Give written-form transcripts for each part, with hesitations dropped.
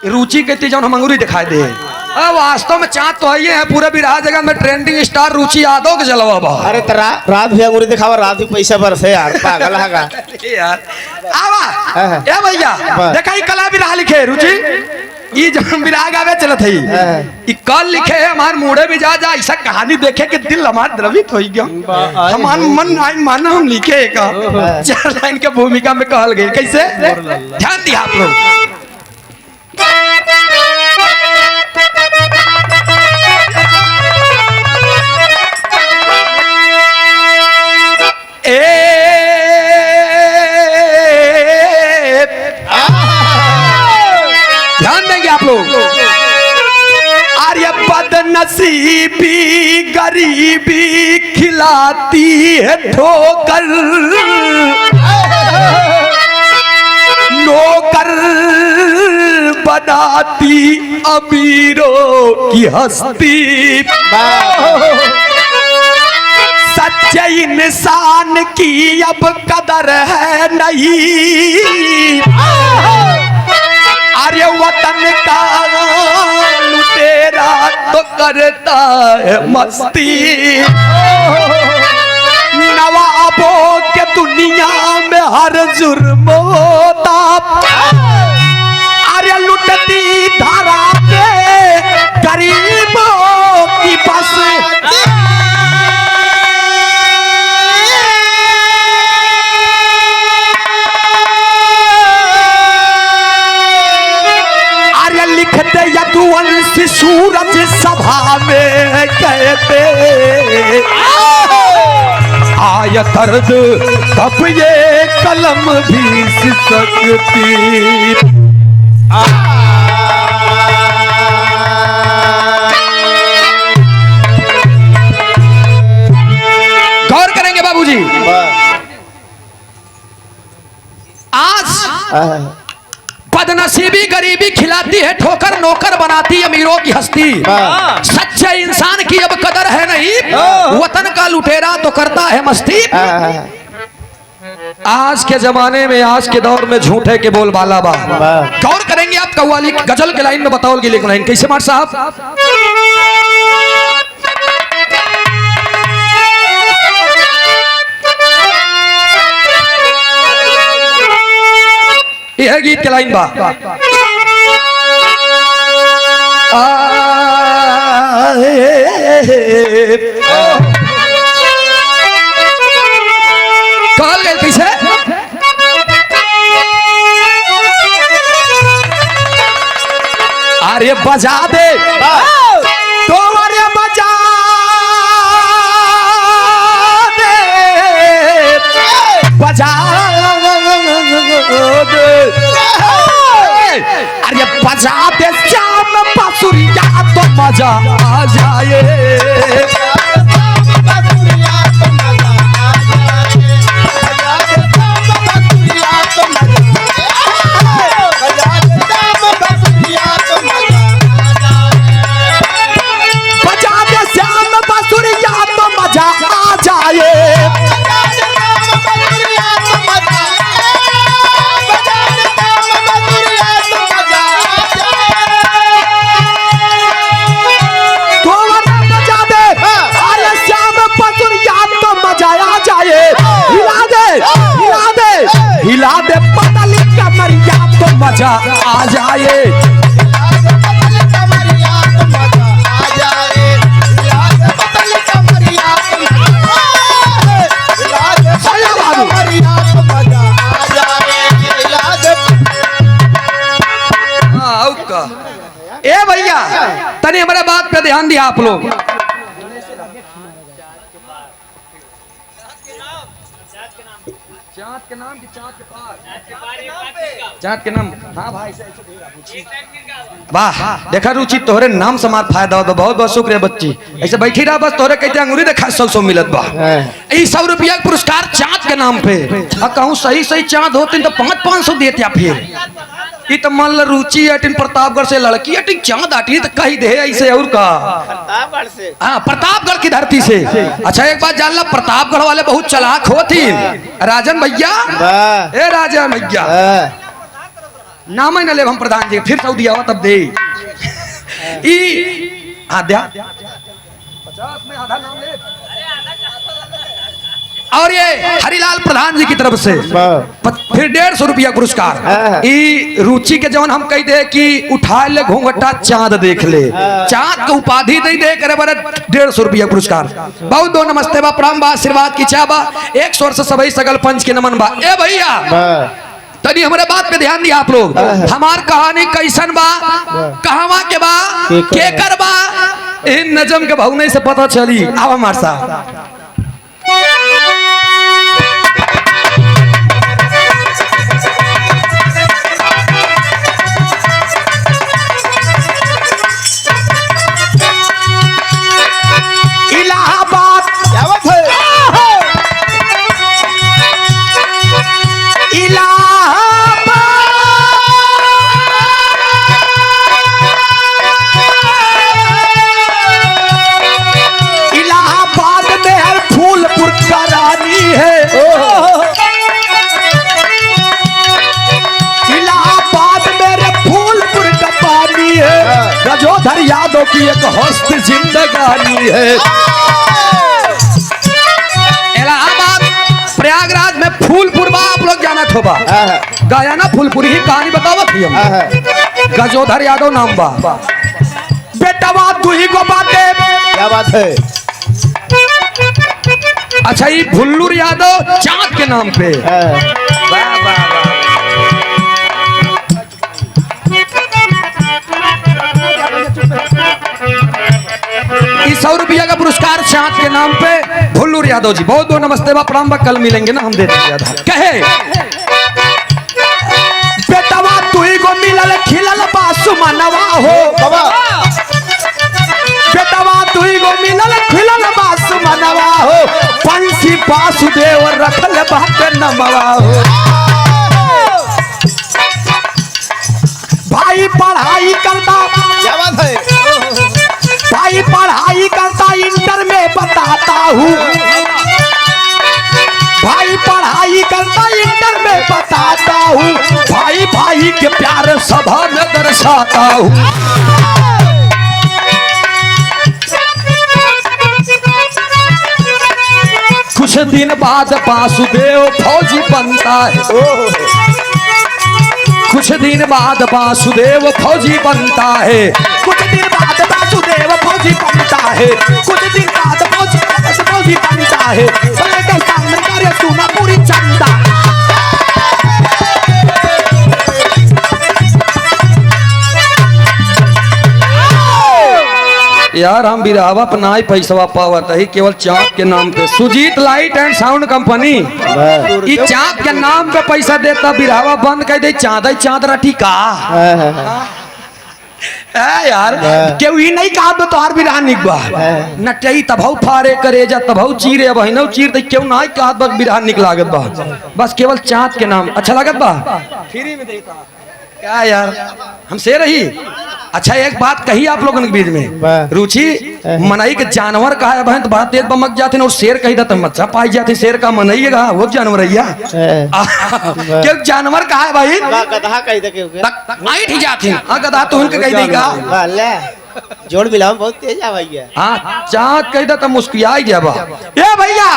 रुचि कहती जौन हम अंगूरी दिखाई दे। अब वास्तव में चाँद तो है पूरे बिरहा जगह में ट्रेंडिंग स्टार रुचि यादव के जलवा बा। अरे तरा रात भी अंगूरी दिखावा, रात भी पैसा बरसे यार, पागल है का यार। आवा ए भैया देखा ई कला बिरहा लिखे रुचि ई जौन बिरहा गावे चलत है ई कल लिखे है हमार मुड़े भी जा ऐसा कहानी देखे के दिल हमार द्रवित हो गया। हमार मन आई माना हम लिखे का 4 लाइन के भूमिका में कहल गई कैसे ध्यान दिया आप लोग। ध्यान देंगे आप लोग। आर्य बदनसीबी गरीबी खिलाती है ठोकर, नौकर बनाती अमीरों की हस्ती। सच्चे इंसान की अब कदर है नहीं, अरे वतन का लुटेरा तो करता है मस्ती। नवाबों के दुनिया में हर जुर्म होता, अरे लुटती धारा पे गरीबों की बस। लिखते यदुवंश सूरज सभा में कहते आय दर्द तब ये कलम भी सिसकती। गौर करेंगे बाबूजी। आज बदनसीबी गरीबी खिलाती है ठोकर, नौकर बनाती अमीरों की हस्ती। सच्चे इंसान की अब कदर है नहीं, वतन का लुटेरा तो करता है मस्ती। आज के जमाने में आज के दौर में झूठे के बोल बाला बा। गौर करेंगे आप कव्वाली गजल के लाइन में बताओगे लेकिन लाइन कैसे मार साहब। यह गीत के लाइन बा। कहल गए कैसे अरे बजा दे तो अरे बजा दे बजा अरे बजा दे श्याम बांसुरिया तो मजा आ जाए। बजा दे श्याम बांसुरिया तो मजा आ जाए। हिला दे पतली कमरिया तो मजा आ जाए। ए भैया तनी हमारे बात पे ध्यान दिया आप लोग। चाँद के नाम की चाँद के पार चाँद के नाम। हाँ भाई वाह देखा रुचि तोहरे नाम से हमार फायदा हो। बहुत बहुत शुक्रिया बच्ची, ऐसे बैठी रहा बस तोहरे कहते अंगूरी देखा 100 मिलत बा। 100 रुपया पुरस्कार चाँद के नाम पे। कहूँ सही सही चाँद होते तो 500 देते फिर ये तो मान लो रुचि अटिन प्रतापगढ़ से लड़की अटिन चाँद आटी तो कही दे ऐसे और का प्रतापगढ़ से। हाँ प्रतापगढ़ की धरती से। अच्छा एक बात जान ला प्रतापगढ़ वाले बहुत चालाक होती। राजन भैया ए राजन भैया नाम ही न ले हम प्रधान जी फिर सऊदी आवा तब दे ई आध्या 50 में आधा नाम ले और ये हरिलाल प्रधान जी की तरफ से फिर 150 रुपया पुरस्कार ई रुचि के जवन हम कह दे कि उठा ले घूंघटा चांद देख ले चांद को उपाधि दे दे करे बड़े 150 रुपया पुरस्कार बहुत दो नमस्ते बा प्रणाम बा आशीर्वाद की चाबा 100 वर्ष सबई सगल पंच के नमन बा ए भैया तनी हमारे बात पे ध्यान दिया आप लोग हमार कहानी कैसन बा कहवा के बा के कर बा इन नजम के भाव नहीं से पता चली आवा हमार साहब इलाहाबाद क्या बात है इलाहाबाद में हर फूलपुर का रानी है इलाहाबाद मेरे फूलपुर का पानी है गजोधर यादव की एक हस्त जिंदगानी है इलाहाबाद प्रयागराज में फूलपुर बा आप लोग जाना थोबा गाया ना फूलपुर ही कहानी बतावत थी हम गजोधर यादव नाम बा बेटवा तू ही को बाटे क्या बात है अच्छा ये भुल्लूर यादव चांद के नाम पे वाह वाह वाह 100 रुपया का पुरस्कार चांद के नाम पे भुल्लूर यादव जी बहुत बहुत नमस्ते बा प्रणाम बा कल मिलेंगे ना हम दे देंगे आधार कहे बेटवा तू ही को मिलल खिलल बासु मनवा हो बाबा बेटवा तू ही को मिलल खिलल बासु मनवा हो पंछी वासुदेव रखल बात नमवा हो भाई पढ़ाई करता क्या बात है भाई पढ़ाई करता इंटर में बताता हूँ भाई पढ़ाई करता इंटर में बताता हूँ भाई भाई के प्यार सभा में दर्शाता हूँ कुछ दिन बाद वासुदेव फौजी बनता है कुछ दिन बाद वासुदेव फौजी बनता है कुछ दिन बाद वासुदेव फौजी बनता है कुछ दिन बाद फौजी बनता है सामने कार्य सुना पूरी चंदा यार हम बिरावा अपना ही पैसा पावत है केवल चाँद के नाम पे Sujeet light and sound company ई चाँद के नाम पे पैसा देता बिरावा बंद कर दे चाँद ही चाँद रटी का यार केहू ही नहीं कहा तो तोहार भी निक बा नटई तभौ फारे करे जा तभौ चीरे बहिनौ चीर दे क्यों ना कहा बस बिरहान निक लागत बा बस केवल चाँद के नाम अच्छा लागत बा फ्री में देता क्या यार हमसे रही अच्छा एक बात कही आप लोगों के बीच में रुचि मनई के जानवर कहा है बहन तो बड़ा तेज बमक जाते और शेर कही था मच्छा पाई जाती शेर का मनई है वो जानवर क्यों जानवर कहा है भाई गधा कही नहीं जाती गधा तो उनके कही देगा जोड़ मिलाओ बहुत तेज आ भैया हाँ चाँद कही था तब मुस्कुरा ही जाबा ए भैया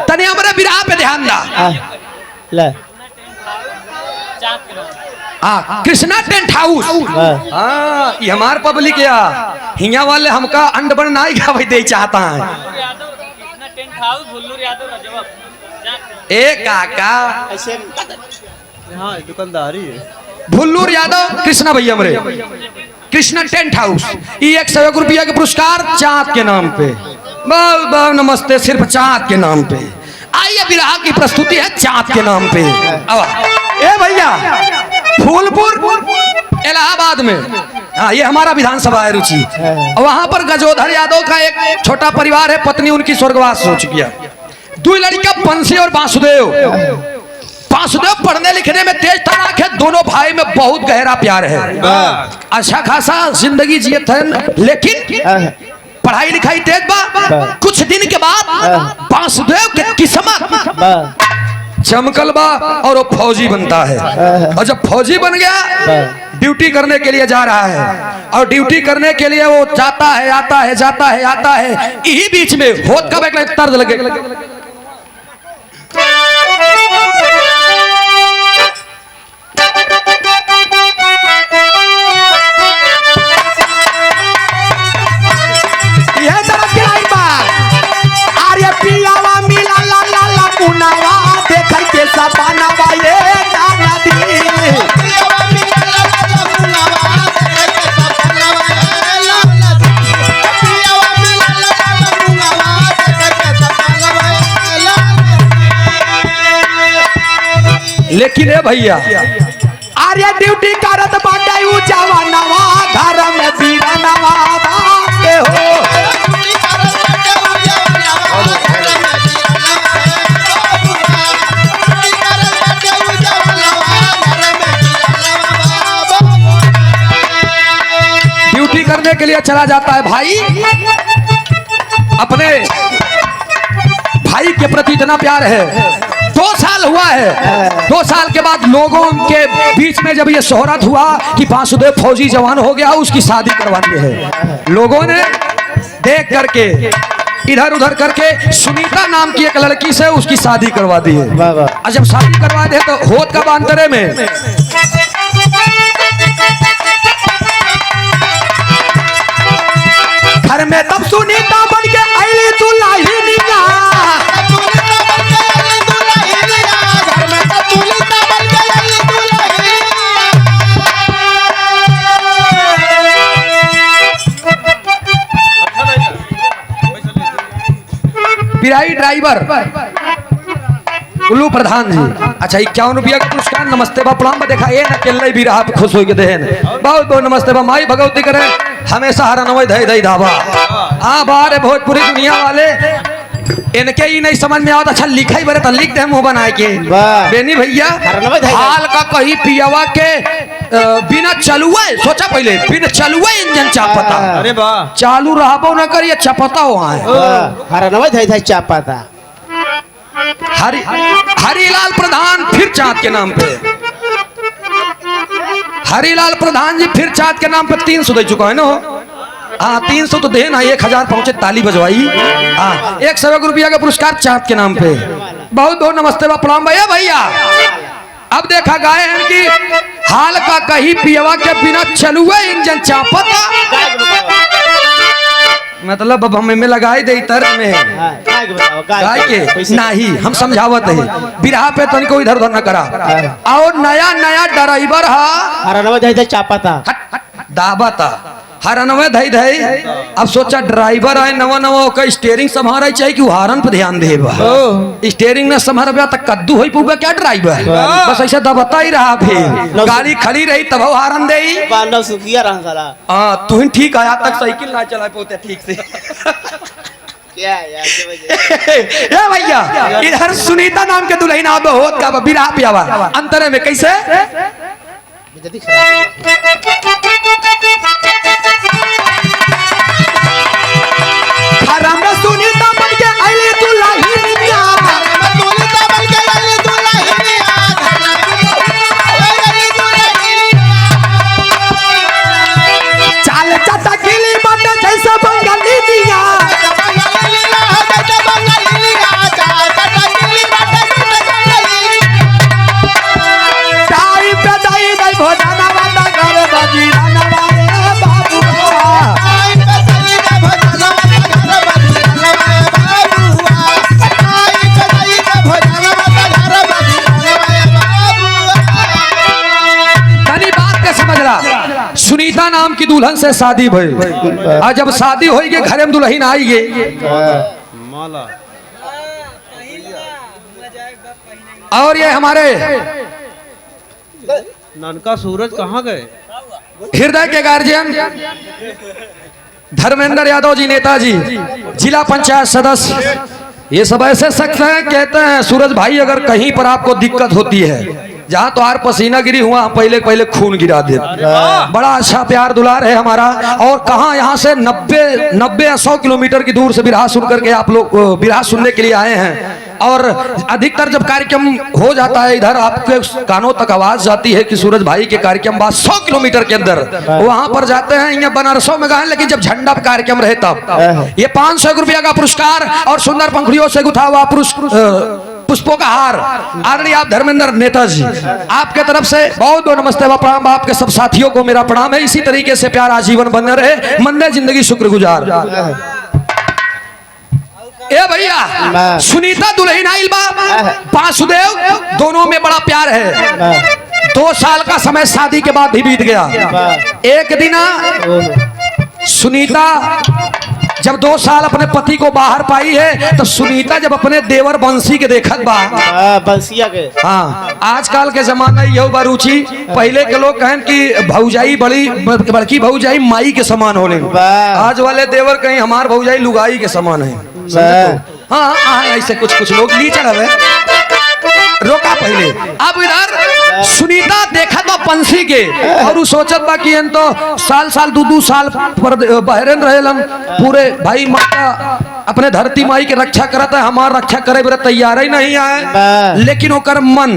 तने हमारे बिरहा पे ध्यान दा ले कृष्णा टेंट हाउस हाँ ये हमार पब्लिक या हिंगा वाले हमका अंड बन नहीं खावे दे चाहता है ए काका ऐसे हाँ दुकानदारी भुल्लूर यादव कृष्णा भैया मरे कृष्णा टेंट हाउस ये 101 रुपया के पुरस्कार चाँद के नाम पे बहुत बहुत नमस्ते सिर्फ चाँद के नाम पे आइए बिरहा की प्रस्तुति है चाँद के नाम पे ए भैया फूलपुर इलाहाबाद में हाँ ये हमारा विधानसभा है रुचि वहां पर गजोधर यादव का एक छोटा परिवार है पत्नी उनकी स्वर्गवास हो चुकी है दो लड़का पंसी और वासुदेव वासुदेव पढ़ने लिखने में तेज तराक है दोनों भाई में बहुत गहरा प्यार है अच्छा खासा जिंदगी जिए थे लेकिन पढ़ाई लिखाई तेज बा कुछ दिन के बाद वासुदेव के किस्मत चमकल बा और वो फौजी बनता है। और जब फौजी बन गया ड्यूटी करने के लिए जा रहा है और ड्यूटी करने के लिए वो जाता है आता है जाता है आता है। यही बीच में होत का एक तर्ज लगे यह तरफ गिराई बा आर्य पियावा मिला ला ला ला पुनावा देखै के सपनावा ये गाना दी लेकिन ए भैया आर्य ड्यूटी करत बाटे उ जवानवा घर में बीरनवा बाटे हो ड्यूटी करने के लिए चला जाता है भाई। अपने भाई के प्रति इतना प्यार है। 2 साल हुआ है। 2 साल के बाद लोगों के बीच में जब ये शोहरत हुआ कि वासुदेव फौजी जवान हो गया, उसकी शादी करवानी है। लोगों ने देख करके इधर उधर करके सुनीता नाम की एक लड़की से उसकी शादी करवा दी है। और जब शादी करवा दे तो होत का बांतरे में घर में तब सुनीता बन के आईली दुल्हनिया पिराई ड्राइवर कुल्लू प्रधान जी। अच्छा 51 रुपया का पुरस्कार नमस्ते बा प्रणाम बा देखा ये न केल्ले भी रहा खुश हो के देहन बहुत बहुत नमस्ते बा माई भगवती करे हमेशा हरा नवै धई धई धावा। हाँ बारे भोजपुरी दुनिया वाले इनके ही नहीं समझ में आवत। अच्छा लिखाई बरे तो लिख दे मुंह बनाए के बेनी भैया हाल का कहीं पियावा के बिना चलुए सोचा पहले बिना चलुए इंजन चापता। अरे वाह चालू रहबो न करिए चपता वहाँ हरा नवा धाई धाई चापाता। हरिलाल प्रधान फिर चाँद के नाम पे हरिलाल प्रधान जी फिर चाँद के नाम पे 300 दे चुका है ना। हाँ 300 तो देना 1000 पहुंचे ताली बजवाई। हाँ 101 रुपया का पुरस्कार चाँद के नाम पे बहुत बहुत नमस्ते बा प्रणाम भैया भैया। अब देखा गए हैं कि हाल का कहीं पियवा के बिना चलुए इंजन चापता मतलब अब हमें लगाई दे तर्ज में गाय के नहीं हम समझावत है बिरहा पे तनिको इधर उधर न करा। और नया नया ड्राइवर हा हरा नवा धाई धाई चापाता दाबता हरनवे धई धई। अब सोचा ड्राइवर आए नवा नवा का स्टीयरिंग संभारा चाहिए कि हारन पे ध्यान दे स्टीयरिंग न संभार तक कद्दू हो पूबे क्या ड्राइवर बस ऐसा दबता ही रहा फिर गाड़ी खड़ी रही तब हारन दे सुखिया रहा साला। हाँ तू ठीक आया तक साइकिल ना चला पाते ठीक से। ए भैया इधर सुनीता नाम के दुल्हन आब होत का बिरहा पियावा अंतरे में कैसे घर में सुनीता बन के आईली दुल्हनिया चाल चाटा गिली बन जैसे बंगाली दिया टाई पे दाई दाई भोजना वाला घर बजीरा नवारे बाबू सुनीता नाम की दुल्हन से शादी भई और जब शादी होई के घरे में दुल्हन आई गे माला और ये हमारे ननका सूरज कहाँ गए? हृदय के गार्जियन धर्मेंद्र यादव जी नेताजी जिला पंचायत सदस्य ये सब ऐसे शख्स हैं कहते हैं सूरज भाई अगर कहीं पर आपको दिक्कत होती है जहाँ तो आर पसीना गिरी हुआ हम पहले खून गिरा दे। बड़ा अच्छा प्यार दुलार है हमारा। और कहाँ यहाँ से 90 100 किलोमीटर की दूर से बिरहा सुन करके आप लोग बिरहा सुनने के लिए आए हैं और अधिकतर जब कार्यक्रम हो जाता है इधर आपके कानों तक आवाज जाती है कि सूरज भाई के कार्यक्रम बाद 100 किलोमीटर के अंदर वहां पर जाते हैं, यहाँ बनारसों में गए, लेकिन जब झंडा कार्यक्रम रहे तब ये 500 रुपया का पुरस्कार और सुंदर पंखुड़ियों से गुथा हुआ पुष्पों का हार आदरणीय आप धर्मेंद्र नेताजी आपके तरफ से बहुत बहुत नमस्ते व प्रणाम। आपके सब साथियों को मेरा प्रणाम है। इसी तरीके से प्यार आजीवन बने रहे, मंदे जिंदगी शुक्र गुजार। ए भैया सुनीता दुल्हन आइल बा, वासुदेव दोनों में बड़ा प्यार है। 2 साल का समय शादी के बाद भी बीत गया। एक दिन सुनीता जब 2 साल अपने पति को बाहर पाई है तो सुनीता जब अपने देवर बंसी के देखत बा, बंसिया के, हाँ आजकल के जमाना यह बा रुचि। पहले के लोग कहें कि भौजाई बड़की भौजाई माई के समान होले, आज वाले देवर कहीं हमार भौजाई लुगाई के समान है। हाँ हाँ ऐसे कुछ लोग ली चढ़ रोका पहले। अब इधर सुनीता देखा था पंछी के और उ सोचत बा कि इन तो साल 2 साल पर बहरन रहेलन, पूरे भाई माता अपने धरती माई के रक्षा करता है, हमार रक्षा करे बरे तैयार ही नहीं आए। लेकिन ओकर मन,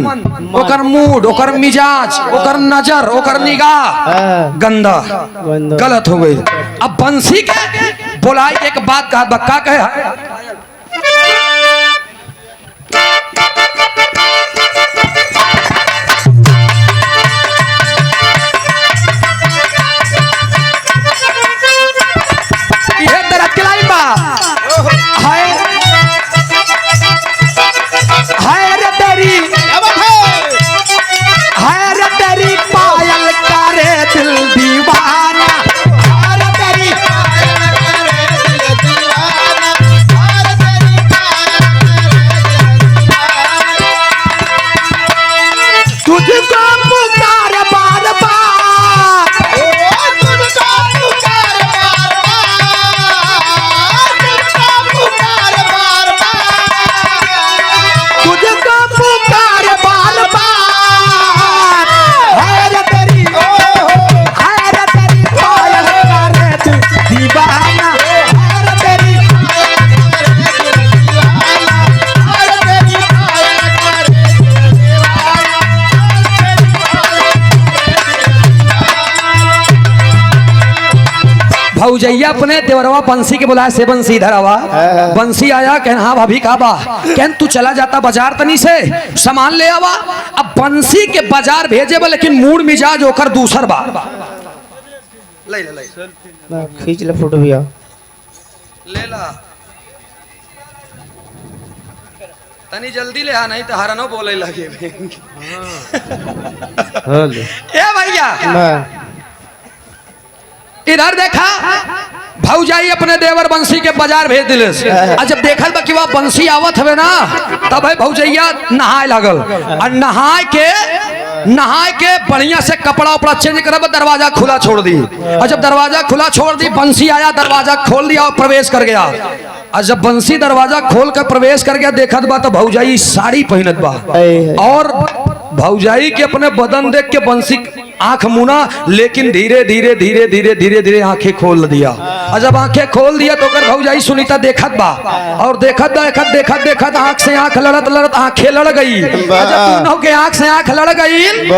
ओकर मूड, ओकर मिजाज, ओकर नजर, ओकर निगाह गंदा गलत हो गई। अब बंसी के बोलाई एक बात कहा, बक्का कहे भौजैया अपने देवरवा बंसी के बुलाया से बंसी धरावा। बंसी आया कहन हाँ भाभी का बा, कहन तू चला जाता बाजार तनी से सामान ले आवा। अब बंसी के बाजार भेजे बा लेकिन मूड मिजाज होकर दूसर बा। ले ले ले खींच ले फोटो भैया, ले ला तनी जल्दी ले आ नहीं तो हरनो बोले लगे। ए भैया इधर देखा भौजाई अपने देवर बंसी के बाजार भेज दिले। जब देखल बा कि वह बंसी आवत हवे ना तब है भौजैया नहाए लागल और नहाए के बढ़िया से कपड़ा उपड़ा चेंज कर दरवाजा खुला छोड़ दी। और जब दरवाजा खुला छोड़ दी बंसी आया, दरवाजा खोल दिया और प्रवेश कर गया। और जब बंसी दरवाजा खोल कर प्रवेश कर गया देखत बा तो भौजाई साड़ी पहनत बा और भौजाई के अपने बदन देख के बंसी आंख मुना, लेकिन धीरे धीरे धीरे धीरे धीरे धीरे आंखें खोल दिया। और जब आंखें खोल दिया तो कर भौजाई सुनीता देखत बा और देखत आंख से आंख लड़त आंखें लड़ गई। जब दोनों के आंख से आंख लड़ गई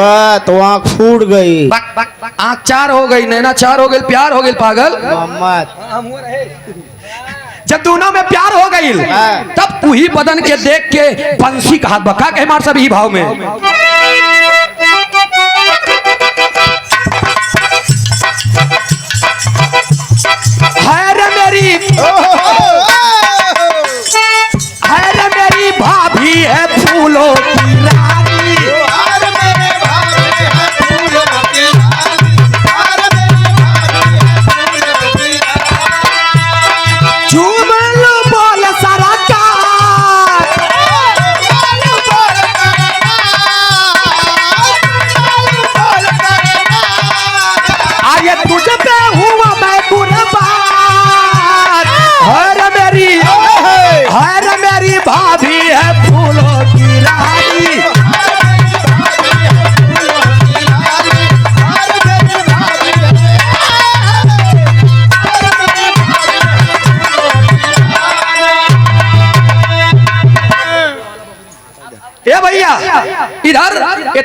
तो आंख फूट गई, आंख 4 हो गई, नैना 4 हो गई, प्यार हो गई पागल। जब दोनों में प्यार हो गई तब वही बदन के देख के बंसी कहा बका के मार सभी भाव में मेरी भाभी है फूलों की रानी। भाभी है फूलों की रानी।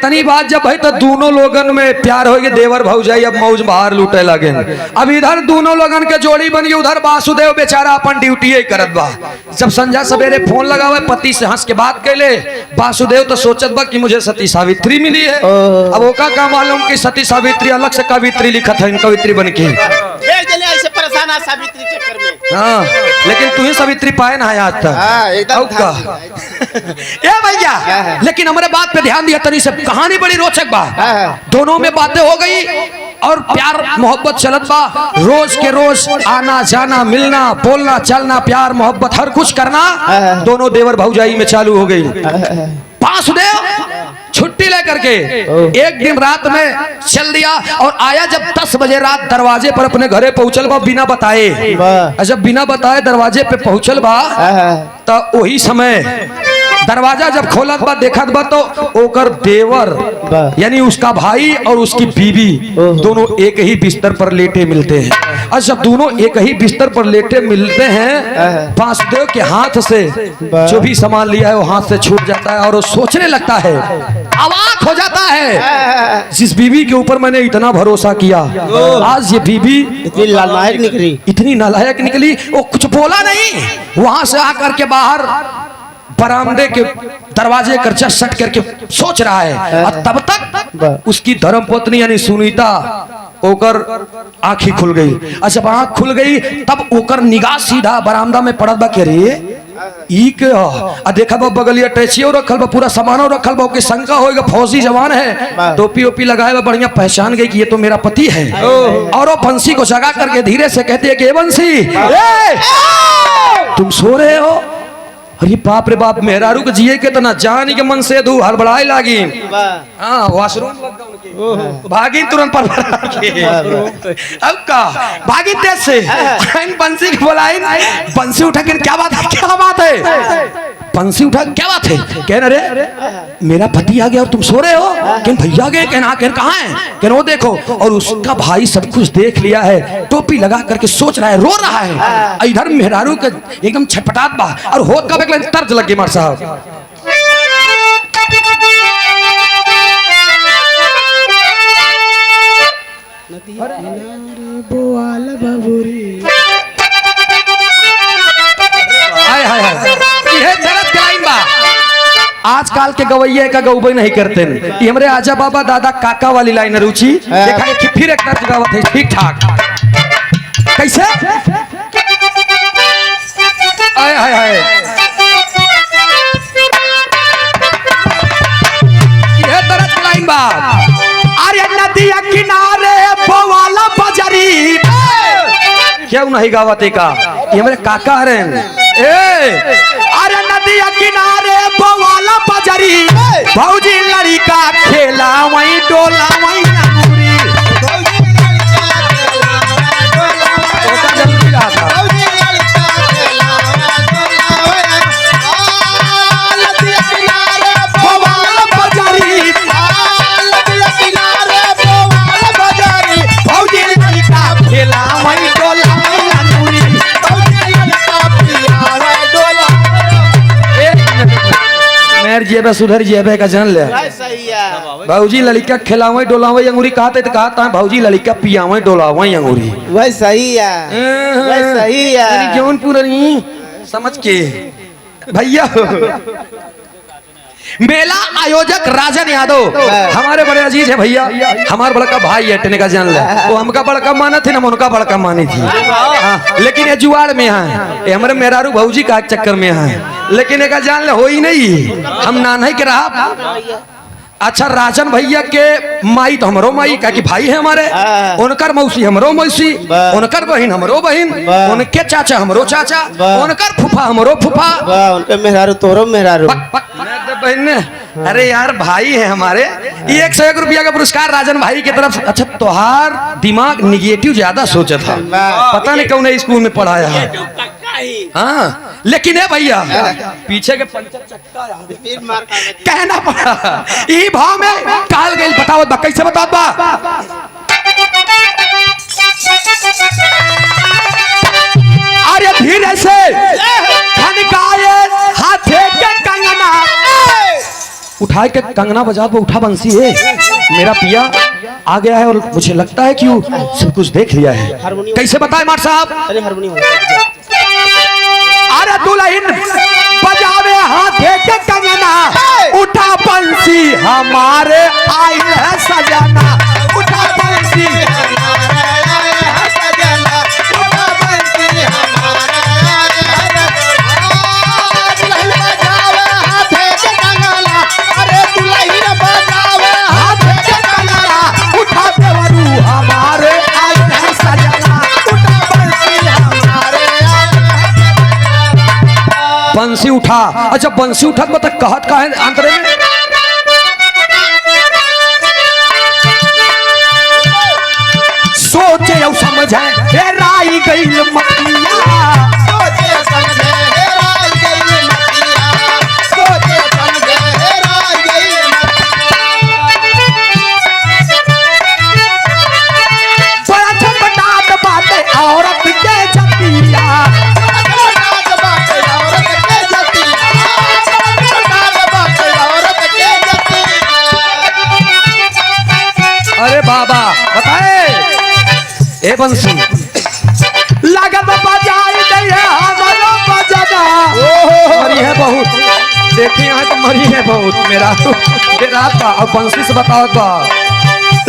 इतनी बात जब भाई तो दोनों लोगन में प्यार हो गए, देवर भौजाई अब मौज बाहर लूटे लगे। अब इधर दोनों लोगन के जोड़ी बन गई, उधर वासुदेव बेचारा अपन ड्यूटी ही करत बा। जब संध्या सवेरे फोन लगा हुआ पति से हंस के बात कैले, वासुदेव तो सोचत बा कि मुझे सती सावित्री मिली है। अब ओका का मालूम कि सती सावित्री अलग से कवित्री लिखत है, कवित्री बन के ऐसे परेशान है सावित्री चक्कर में। हाँ, लेकिन तू ही सावित्री पाए ना है आज तक। हाँ, एकदम का ए भैया, लेकिन हमारे बात पे ध्यान दिया तनी से, कहानी बड़ी रोचक बा। दोनों में बातें हो गई और प्यार मोहब्बत चलत बा। रोज के रोज आना जाना, मिलना, बोलना, चलना, प्यार मोहब्बत हर कुछ करना दोनों देवर भौजाई में चालू हो गई। वासुदेव छुट्टी लेकर के एक दिन रात में चल दिया और आया जब 10 बजे रात दरवाजे पर अपने घरे पहुंचल बा बिना बताए। जब बिना बताए दरवाजे पे पहुंचल बा तो वही समय दरवाजा जब खोलत बा देखत बा तो ओकर देवर यानी उसका भाई और उसकी बीवी दोनों एक ही बिस्तर पर लेटे मिलते हैं। और जब दोनों एक ही बिस्तर पर लेटे मिलते हैं, वासुदेव के हाथ से जो भी सामान लिया है वो हाथ से छूट जाता है और वो सोचने लगता है, अवाक हो जाता है, जिस बीवी के ऊपर मैंने इतना भरोसा किया, आज ये बीवी इतनी नालायक निकली, इतनी नालायक निकली। वो कुछ बोला नहीं, वहां से आकर के बाहर बरामदे के दरवाजे कर जस्ट सट करके सोच रहा है। और तब तक उसकी धर्मपत्नी यानी सुनीता ओकर आंखी खुल गई। और जब आंख खुल गई तब ओकर निगाह सीधा बरामदा में पड़त बा के रे ई के आ देखा बा बगलिया टैचियो रखल बा, पूरा सामानो रखल बा। ओके शंका होएगा फौजी जवान है, टोपी ओपी लगाए बा, बढ़िया पहचान गई कि ये तो मेरा पति है। और वो बंसी को जगा करके धीरे से कहती है कि बंसी तुम सो रहे हो? अरे बाप रे बाप, मेहरारू के जिए के तो ना जान के मन से दू हड़बड़ाए लागी। हाँ, वॉशरूम भागी तुरंत पर अब का भागी तेज से बंसी को बुलाई। बंसी उठा के क्या बात है, क्या बात है? बंसी उठा क्या बात है? कहना रे मेरा पति आ गया और तुम सो रहे हो? कहन भैया गए, कहना कहन कहाँ है? कहन वो देखो। और उसका भाई सब कुछ देख लिया है, टोपी लगा करके सोच रहा है, रो रहा है। इधर मेहरारू का एकदम छटपटात बा और होत का तर्ज लग गई मार साहब। आजकल के गवैया का गौबे नहीं करते हैं। हमरे आजा बाबा दादा काका वाली लाइन रुचि देखा कि फिर एक तर्ज गावत है ठीक ठाक। कैसे आय हाय हाय ये तरह लाइन बात। अरे नदिया किनारे बवाला बजरी क्यों नहीं गावते का? ये हमारे काका हरे। अरे नदिया किनारे बवाला बजरी भौजी लड़का खेला वहीं डोला वहीं अंगूरी। जल्दी रहा था। बवाला बजरी भौजी लड़का खेला वहीं डोला वहीं अंगूरी। मेर जेबे सुधर जेबे का जान ले। सही है भौजी लड़का खिलावे डोलावे अंगूरी कहते तो कहता है भौजी लड़का पियावे डोलावे अंगूरी। वह सही है, वह सही है। जौनपुर समझ के भैया। मेला आयोजक राजन यादव हमारे बड़े अजीज है भैया, हमारा बड़का भाई है टेने का जान ले। वो हमका बड़का माना थे ना उनका बड़का मानी थी। लेकिन ये जुआड़ में है, ये हमारे मेहरारू भौजी का चक्कर में है। लेकिन एक जान ले हो ही नहीं, हम ना नहीं के रहा। अच्छा राजन भैया के माई तो हमरो माई का कि भाई है हमारे, उनकर मौसी हमरो मौसी, उनकर बहन हमरो बहन, उनके चाचा हमरो चाचा, उनकर फूफा हमरो फूफा, उनके मेहरारू तोरो मेहरारू। बहन ने अरे यार भाई है हमारे। 101 रुपया का पुरस्कार राजन भाई की तरफ। अच्छा तोहार दिमाग निगेटिव ज्यादा सोचा था, पता नहीं कौन स्कूल में पढ़ाया है। हाँ लेकिन है भैया पीछे के पंचर चक्का कहना पड़ा ई भाव में काल गई। बताओ बा कैसे बताओ बा? अरे धीरे से खनकाए हाथे के कंगना उठा के कंगना बजा पे उठा बंसी है, मेरा पिया आ गया है और मुझे लगता है कि वो सब कुछ देख लिया है। हारमोनियम। कैसे बताए मार साहब? अरे हारमोनियम अरे दुल्हन बजावे हाथे के कंगना, उठा बंसी हमारे आई है सजना, उठा बंसी हाथे के कंगना, उठा देवरू हमारे आई है सजना, उठा बंसी हमारे बंसी उठा। अच्छा बंसी उठा तो कहत का है अंतरे में? सोचे और समझे हेराई गई मतिया, सोचे समझे हेराई गई मतिया, सोचे समझे हेराई गई मतिया। बड़ा छटपटाट बाटे औरत के जतिया, छटपटाट बाटे औरत के जतिया, छटपटाट बाटे औरत के जतिया। अरे बाबा बताए ए बंसी लागत बजाई नहीं है हमारा बजना, मरी है बहुत, देखी यहाँ तो मरी है बहुत मेरा रात का। अब बंसी से बताओ बा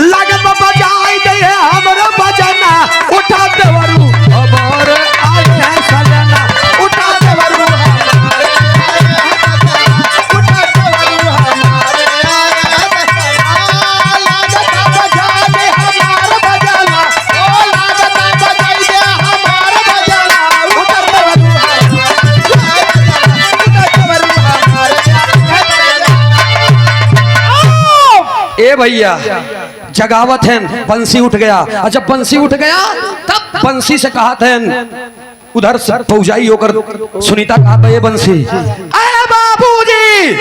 लागत बजाई नहीं है हमारा बजना, उठा देवरू हमारे आई है सजना, उठा देवरू हमारे आई है सजना, उठा देवरू हमारे आई है सजना। लागत बजाई हमारा बजना, ओ लागत बजाई दे हमारा बजना, उठा देवरू हमारे आई है सजना, उठा देवरू हमारे आई है सजना। ए भैया जगावत है, बंसी उठ गया। अच्छा बंसी उठ गया तब बंसी से कहा था उधर से फौजाई होकर सुनीता कहा था ये बंसी अरे बाबूजी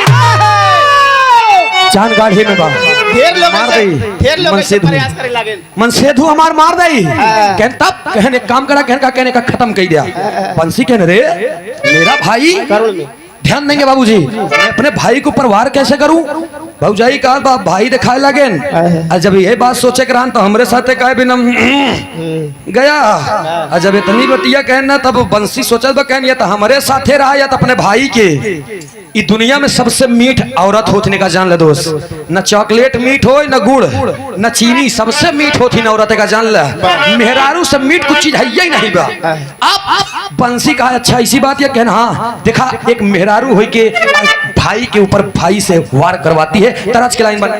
जान गाढ़ी में बा ढेर लोग मार ऐसे- दई ढेर लोग मन ऐसे से प्रयास करे लागे। मन से धू हमार मार दई कहन तब कहने काम करा कहने का खत्म कर दिया। बंसी कहने रे मेरा भाई करुण में ध्यान देंगे बाबूजी, मैं अपने भाई को परवार कैसे करूं? भौजाई कहा भाई दिखाए लगे और जब ये बात सोचे करान तो हमरे साथ कहे बिना गया और जब इतनी बतिया कहना तब बंसी सोचत बा कहन या तो हमारे साथे रहा या तो अपने भाई के। ई दुनिया में सबसे मीठ औरत होने का जान ले दोस्त, न चॉकलेट मीठ हो न गुड़ न चीनी, सबसे मीठ होती न औरत का जान ले। मेहरारू से मीठ कुछ चीज है ही नहीं बा। आप बंसी कहा अच्छा इसी बात ये कहना हाँ देखा एक मेहरारू हो के भाई के ऊपर भाई से वार करवाती है। तरज की लाइन बना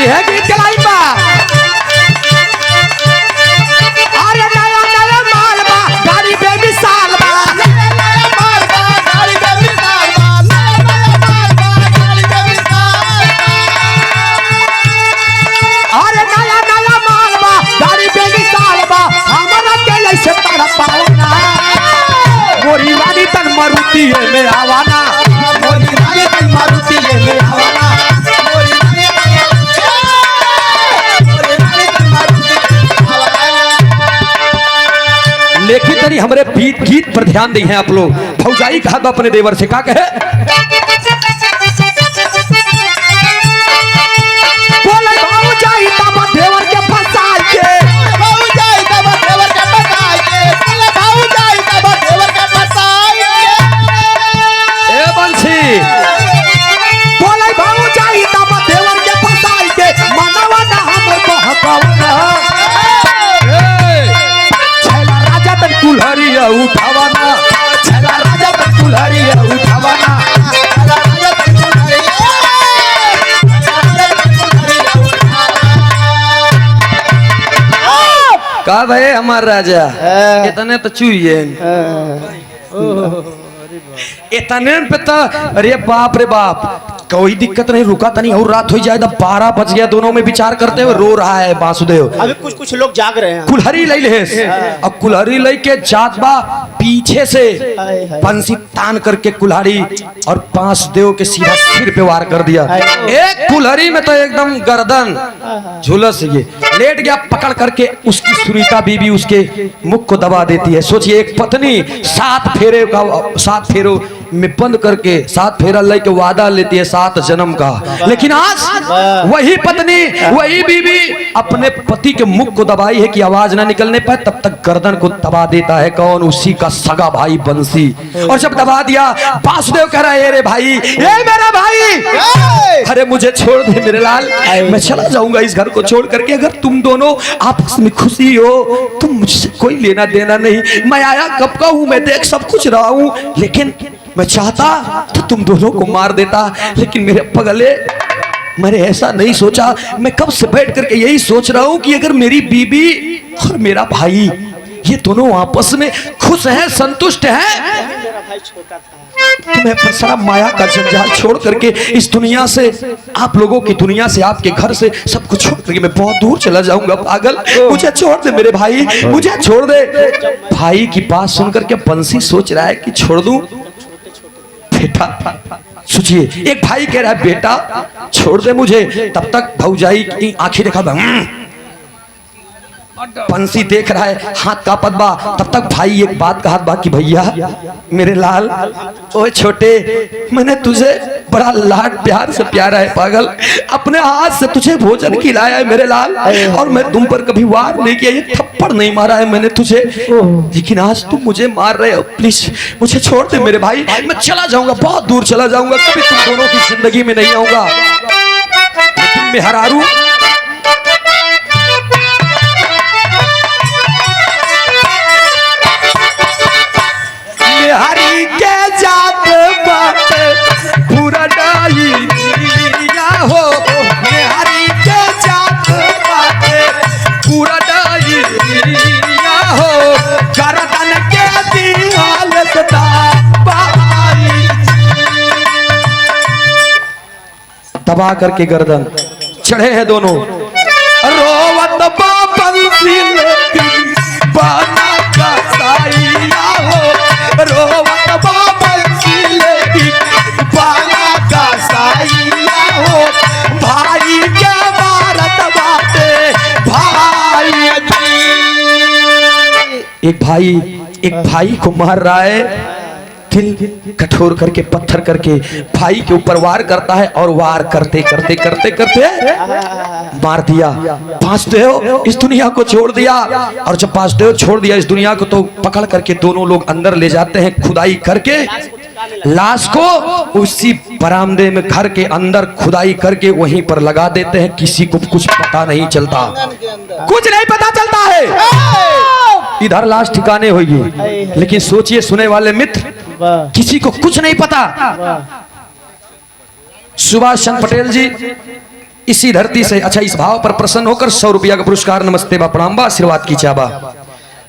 यह गीत के लाइन बा। अरे नया नया माल बा, गाड़ी बेमिसाल बा, नया नया माल बा, गाड़ी बेमिसाल बा, नया नया माल बा, गाड़ी बेमिसाल बा। अरे नया नया माल बा, गाड़ी बेमिसाल बा, हमरा के ऐसे तरह पावना, मोरी रानी तन मारुति है में आवाना, मोरी रानी तन मारुति है में आवाना, मोरी रानी लेखिन तरी हमारे गीत पर ध्यान दी हैं आप लोग। फौजाई कहा था अपने देवर से का कहे बोले भौजाई तब देवर के फसाई के, भौजाई तब देवर के फसाई के, बोले भौजाई तब देवर के फसाई के। ए बंसी बोले भौजाई तब देवर के फसाई के, मनवा ना हमर बहकावना, छैला राजा तन कुल्हरिया उठावना, छैला राजा तन कुल्हरिया उठावना, छैला राजा तन कुल्हरिया, छैला राजा तन कुल्हरिया उठावना। का भाई हमार राजा इतने तो चुइए इतने पे तो अरे बाप रे बाप कोई दिक्कत नहीं, रुका तनी और रात हो जाए 12 बज गया, दोनों में विचार करते हुए रो रहा है वासुदेव। अभी कुछ लोग जाग रहे हैं। कुल्हरी लई ले अब कुल्हरी लई के जात बा पीछे से बंसी तान करके कुल्हाड़ी और बांसदेव के सीधा सिर पे वार कर दिया। एक कुल्हाड़ी में तो एकदम गर्दन झुलस ये लेट गया, पकड़ करके उसकी सुनीता बीबी उसके मुख को दबा देती है। सोचिए एक पत्नी 7 फेरों में बंद करके 7 फेरा लेके वादा लेती है 7 जन्म का, लेकिन आज वही पत्नी वही बीबी अपने पति के मुख को दबाई है कि आवाज ना निकलने पाए, तब तक गर्दन को दबा देता है। कौन? उसी का सगा भाई बंसी। और जब दबा दिया वासुदेव कह रहा है अरे भाई, ये मेरा भाई, अरे मुझे छोड़ दे मेरे लाल, मैं चला जाऊंगा इस घर को छोड़ करके। अगर तुम दोनों आपस में खुशी हो तो मुझसे कोई लेना देना नहीं, मैं आया कब का हूं, मैं देख सब कुछ रहा हूं, लेकिन मैं चाहता तो तुम दोनों को मार देता, लेकिन मेरे पगले मैंने ऐसा नहीं सोचा। मैं कब से बैठ करके यही सोच रहा हूं कि अगर मेरी बीबी और मेरा भाई ये दोनों आपस में खुश हैं, संतुष्ट हैं, तो मैं पर सारा माया का जंजाल छोड़ करके इस दुनिया से, आप लोगों की दुनिया से, आपके घर से सब कुछ छोड़ करके मैं बहुत दूर चला जाऊंगा। पागल, मुझे छोड़ दे मेरे भाई, मुझे छोड़ दे। भाई की बात सुनकर के बंसी सोच रहा है कि छोड़ दूं बेटा। सोचिए एक भाई कह रहा है बेटा छोड़ दे मुझे, तब तक भौजाई की आंखें देखा बंसी देख रहा है हाथ का पदबा, तब तक भाई एक बात कहा बा कि भैया मेरे लाल, ओए छोटे, मैंने तुझे बड़ा लाड प्यार से प्यारा है पागल, अपने हाथ से तुझे भोजन खिलाया है मेरे लाल, और मैं तुम पर कभी वार नहीं किया, ये थप्पड़ नहीं मारा है मैंने तुझे, लेकिन आज तुम मुझे मार रहे हो, प्लीज मुझे छोड़ दे मेरे भाई, मैं चला जाऊंगा, बहुत दूर चला जाऊंगा, कभी तुम दोनों की जिंदगी में नहीं आऊंगा। लेकिन मेहरारू हरी के जात बात पूरा डालिया हो, हरी के जात बात पूरा डालिया हो, गर्दन के दिहाल सदा बाई दबा करके गर्दन चढ़े हैं दोनों। रोवत बंसी बाना का साइया हो, रोवत बंसी बाना का साइया हो, भाई के भारत बाटे भाई एक भाई को मार रहा है, दिल कठोर करके पत्थर करके भाई के ऊपर वार करता है, और वार करते करते करते करते मार दिया। वासुदेव इस दुनिया को छोड़ दिया, और जब वासुदेव छोड़ दिया इस दुनिया को तो पकड़ करके दोनों लोग अंदर ले जाते हैं, खुदाई करके लाश को उसी बरामदे में घर के अंदर खुदाई करके वहीं पर लगा देते हैं। किसी को कुछ पता नहीं चलता, कुछ नहीं पता चलता है, इधर लाश ठिकाने होगी। लेकिन सोचिए सुने वाले मित्र, किसी को कुछ नहीं पता। सुभाष चंद्र पटेल जी इसी धरती से, अच्छा इस भाव पर प्रसन्न होकर 100 रुपया का पुरस्कार नमस्ते बा प्रणाम बा आशीर्वाद की चाबा।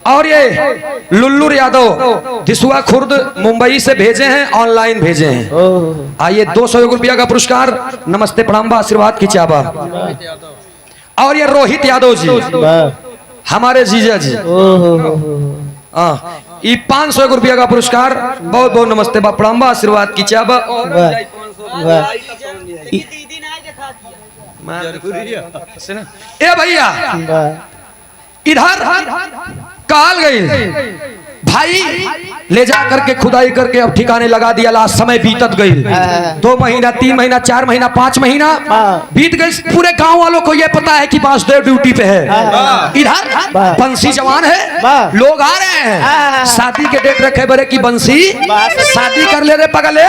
और ये लुल्लू यादव दिसुआ खुर्द मुंबई से भेजे हैं, ऑनलाइन भेजे हैं, आइए 200 रुपया का पुरस्कार नमस्ते प्रणाम बा आशीर्वाद की चाबा। और ये रोहित यादव जी हमारे जीजा जी, ये 500 रुपया का पुरस्कार, बहुत बहुत नमस्ते बा प्रणाम बा आशीर्वाद की चाबा। ए भैया इधर काल गई भाई ले जा करके खुदाई करके अब ठिकाने लगा दिया, लाश समय बीतत गई, 2 महीना 3 महीना 4 महीना 5 महीना बीत गई। पूरे गांव वालों को यह पता है कि वासुदेव ड्यूटी पे है। इधर बंसी जवान है, लोग आ रहे हैं, शादी के डेट रखे बड़े की बंसी शादी कर ले रे पगले।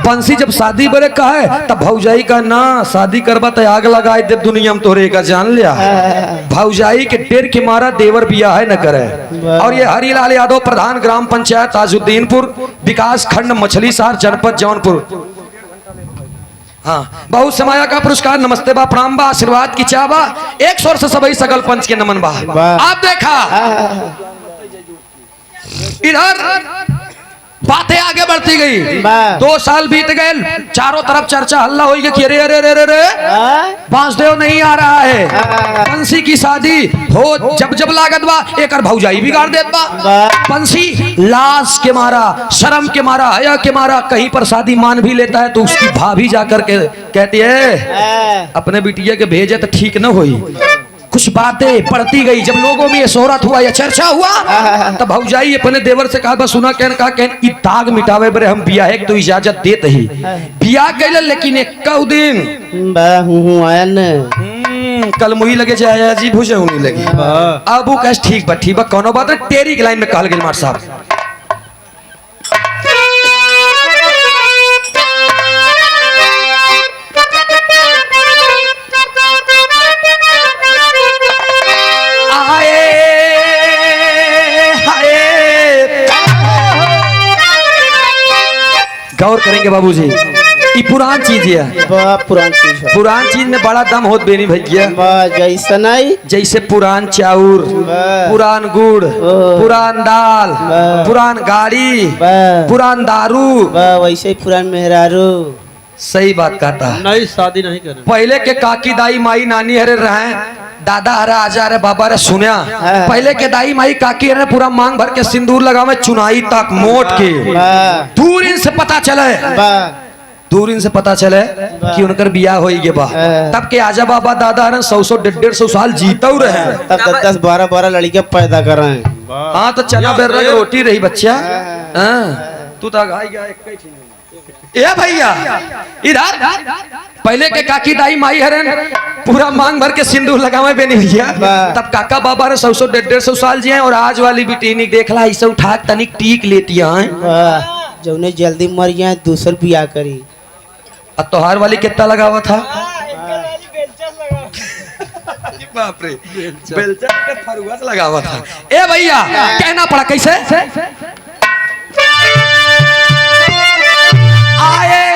बंसी जब शादी बड़े का है तब भौजाई का ना शादी करबा तो आग लगाए दे दुनिया में तोरे का जान लिया। भौजाई के डेर के मारा देवर बिया है न करे। और ये हरिलाल यादव प्रधान ग्राम पंचायत ताजुद्दीनपुर विकास खंड मछली शहर जनपद जौनपुर, हाँ बहुत समाया का पुरस्कार नमस्ते बा प्रणाम बा आशीर्वाद की चाबा। 100 वर्ष से सबई सकल पंच के नमन बा। आप देखा इधर बातें आगे बढ़ती गई। वाह। 2 साल बीत गए, चारों तरफ चर्चा हल्ला हो गया कि अरे अरे अरे अरे वासुदेव नहीं आ रहा है। बंसी की शादी हो जब जब लागत बा एक भौजाई बिगाड़ देत बा। बंसी लाश के मारा, शर्म के मारा, हया के मारा कहीं पर शादी मान भी लेता है तो उसकी भाभी जाकर के कहती है अपने बिटिया के भेजे तो ठीक न हुई। कुछ बातें पड़ती गई, जब लोगों में ये शोहरत हुआ, ये चर्चा हुआ, तब भौजाई अपने देवर से कहा सुना कहन ई दाग मिटावे बरे हम बियाह तो इजाजत देत ही बियाह कैल, लेकिन एक दिन आया न कल मुही लगे जाया जी भुजे होने लगी। अब वो कह ठीक बा कोनो बात नहीं, तेरी की लाइन में कहल गेल मार साहब। गौर करेंगे बाबूजी, ये पुरान चीज है, पुरान चीज है। पुरान चीज में बड़ा दम होत बेनी भैया। जैसा नहीं जैसे पुरान चाउर, पुरान गुड़, पुरान दाल, पुरान गाड़ी, पुरान दारू, वैसे ही पुरान मेहरारू। सही बात कहता है। नई शादी नहीं करें। पहले के काकी दाई माई नानी हरे रहे, दादा हरे आजा रे बाबा रे सुनिया, पहले के दाई माई काकी हरे पूरा मांग भर के सिंदूर लगावे चुनाई तक मोट के। दूर से पता चले, दूर से पता चले कि उनकर बियाह हो गए बा। तब के आजा बाबा दादा हरे 100 150 साल जीता रहे, तब 10 12 लड़कियां पैदा कर रहे हैं। हाँ तो चना बेर रही रोटी रही बच्चा। तू तो गाय गया ए भैया इधर पहले के काकी दाई माई हरन पूरा मांग भर के सिंदूर लगावे पे नहीं भैया। तब काका बाबा रे 100 150 साल जिए, और आज वाली बिटीनी देखला ऐसे उठा तनिक टीक लेती है जौने जल्दी मर गया दूसर बियाह करी। अब तोहार वाली कितना लगावा था? बाप रे बेलचा के फरुआ से लगावा था। ए भैया कहना पड़ा कैसे आए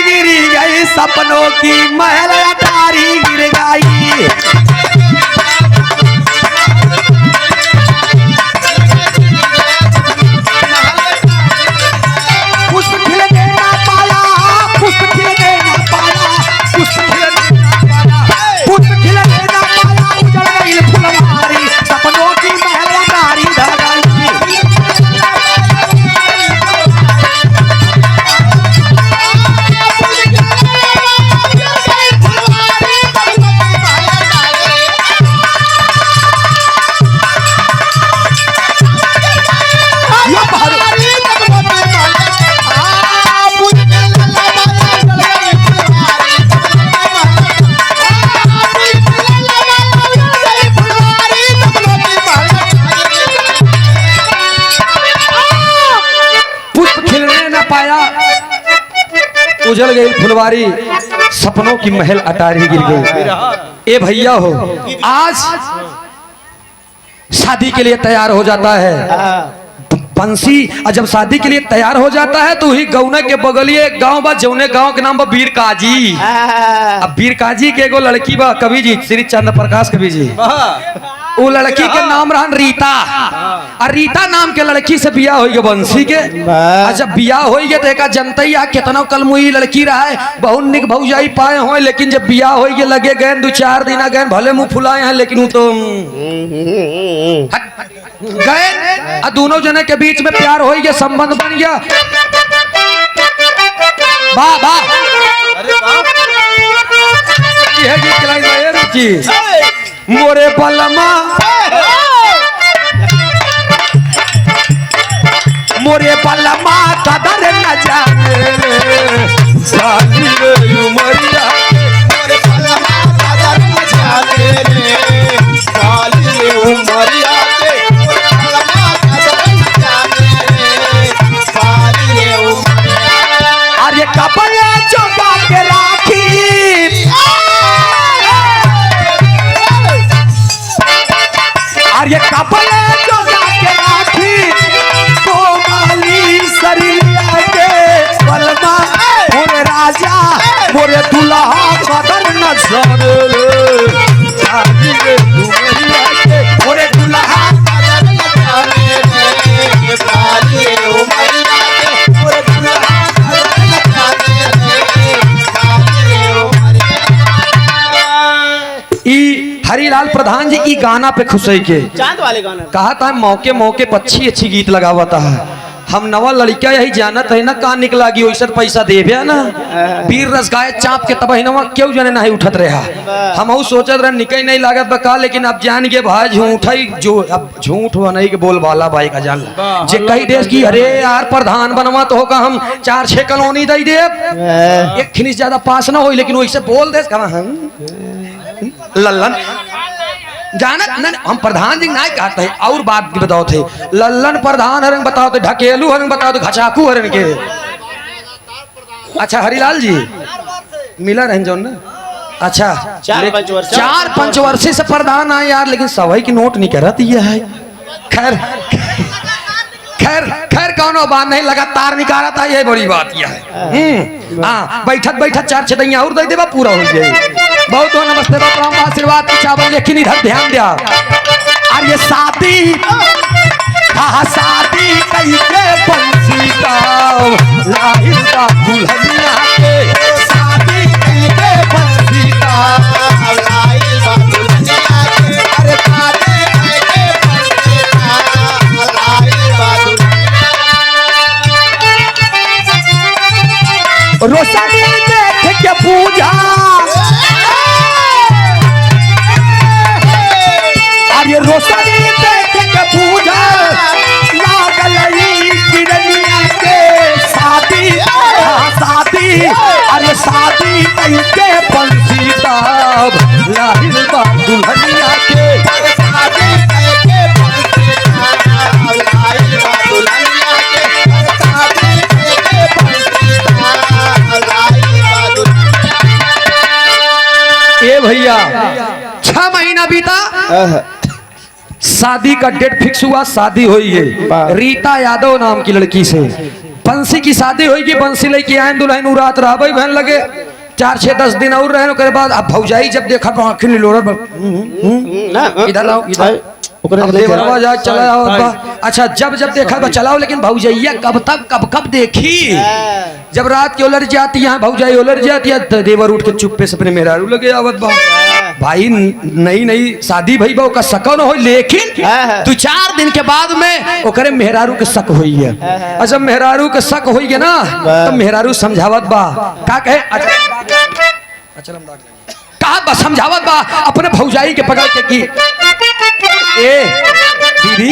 गिरी गई सपनों की महल अटारी गिर गई। पुष्प खिलने ना पाया, पुष्प खिलने ना पाया, पुष्प खिलने ना पाया, पुष्प खिलने ना पाया, उजड़ गई फुलवारी सपनों की महल अटारी ढह गई। उजड़ गई फुलवारी सपनों की महल अटारी गिर गई। ए भैया हो आज शादी के लिए तैयार हो जाता है बंसी, और जब शादी के लिए तैयार हो जाता है तो ही गौना के बगलिए एक गांव बा, जौने गांव के नाम बा बीर काजी। अब बीर काजी के एगो लड़की बा कवि जी श्री चंद्र प्रकाश कवि जी, वो लड़की के नाम रहन रीता, और रीता नाम के लड़की से बियाह हो गया बंसी के। जब बियाह हो गया तो एक जनतैया कितना कलमुई लड़की रहा है, बहुत निक भौजाई पाए हो, लेकिन जब बियाह हो गया लगे गए 2-4 दिन गए भले मुंह फुलाए हैं, लेकिन वो तो गए और दोनों जने के बीच में प्यार हो गया, संबंध बन गया। वाह वाह यह गीत चलाई जाए रुचि मोरे बलमा मोरे बलमा कदर न जाने साली रे उमरिया, मोरे बलमा कदर न जाने रे साली रे उमरिया, मोरे बलमा कदर न जाने रे साली रे उमरिया। अरे कपड़े चौका के राखी अरे कपड़े चौका के राखी कोमली शरीरिया के बलमा मोरे राजा मोरे दुल्हा कदर न जाने रे साली रे उमरिया के मोरे दुल्हा आज प्रधान जी ई गाना पे खुश है के चांद वाले गाना कहा था मौके मौके पर अच्छी अच्छी गीत लगावता है। हम नवा लड़का यही जानत है ना कहाँ निकला गी वैसे पैसा देवे ना वीर रस गाय चाप के तब नवा क्यों जाने नहीं उठत रहा। हम सोचत रहे निकल नहीं लागत बका लेकिन अब जान के भाई झूठ जो अब झूठ नहीं के बोल वाला भाई का जान जे कही देश की अरे यार प्रधान बनवा तो होगा हम 4-6 कॉलोनी दे दे एक खिनिस ज्यादा पास ना हो लेकिन वैसे बोल दे लल्लन जानत न हम प्रधान जी नहीं कहते हैं और बात की बताओ थे लल्लन प्रधान हरंग बताओ थे ढकेलू हरंग बताओ थे घचाकू हरंग के। अच्छा हरिलाल जी मिला रहे जो ना अच्छा 4 पंचवर्षीय से प्रधान आए यार लेकिन सवाई की नोट नहीं करत ये है। खैर खैर खैर कौनो बात नहीं लगातार निकाला था ये बड़ी बात यह है। हाँ बैठक बैठक 4 छतैया और दे देवा पूरा हो जाए। बहुत बहुत नमस्ते प्रणाम आशीर्वाद की चावल लेकिन इधर ध्यान दिया अरे शादी हाँ शादी कैसे बंसी का लाहिर का दुल्हनिया के शादी कैसे बंसी का लाहिर का दुल्हनिया के अरे शादी कैसे बंसी का लाहिर का दुल्हनिया रोशनी देख के पूजा ये रोशनी देख के पूजा लागल किरनिया के शादी शादी अरे शादी कैसे बंसी तब लाहिर बा दुल्हनिया के शादी कैसे बंसी तब लाहिर बा दुल्हनिया के शादी कैसे बंसी तब लाहिर बा दुल्हनिया। ए भैया 6 महीना बीता शादी का डेट फिक्स हुआ शादी हुई है रीता यादव नाम की लड़की से। बंसी की शादी हुई बंसी लेके आए दुल्हन रात रह बहन लगे 4-6-10 दिन और रहे के बाद अब भौजाई जब देखा तो आखिर इधर आओ इधर चला। अच्छा जब जब देखा तो चलाओ लेकिन भौजैया कब तक कब देखी जब रात की उलट जाती है भौजाई उलट जाती है तो देवर उठ के चुप्पे से अपने मेहरारू लगे आवत बा भाई नई नई शादी भई बा का शक न हो लेकिन 2-4 दिन के बाद में ओकरे मेहरारू के शक हुई है। अच्छा मेहरारू के शक हुई है ना तो मेहरारू समझावत बा का कहे अच्छा कहा बा समझावत बा अपने भौजाई के पकड़ के की ए दीदी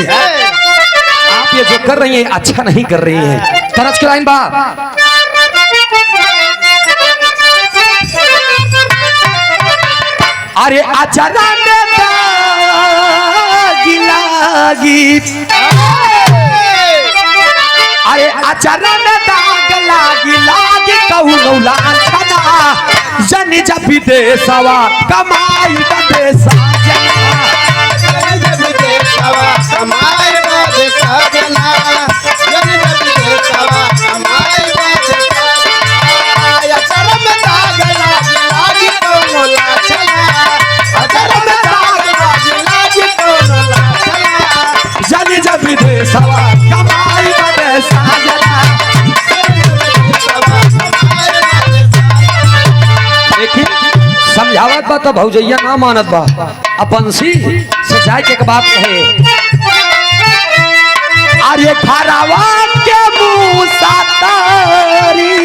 आप ये जो कर रही हैं अच्छा नहीं कर रही हैं। तरस की लाइन बा अरे अचारा लागी अरे अचारा लागी कहू लाछना जन जब विदेशवा कमाई बदेशा समझावत बा तो भौजैया ना मानत बा अपनसी से जाए के बात कहे अरे खरावा के मुंह सातारी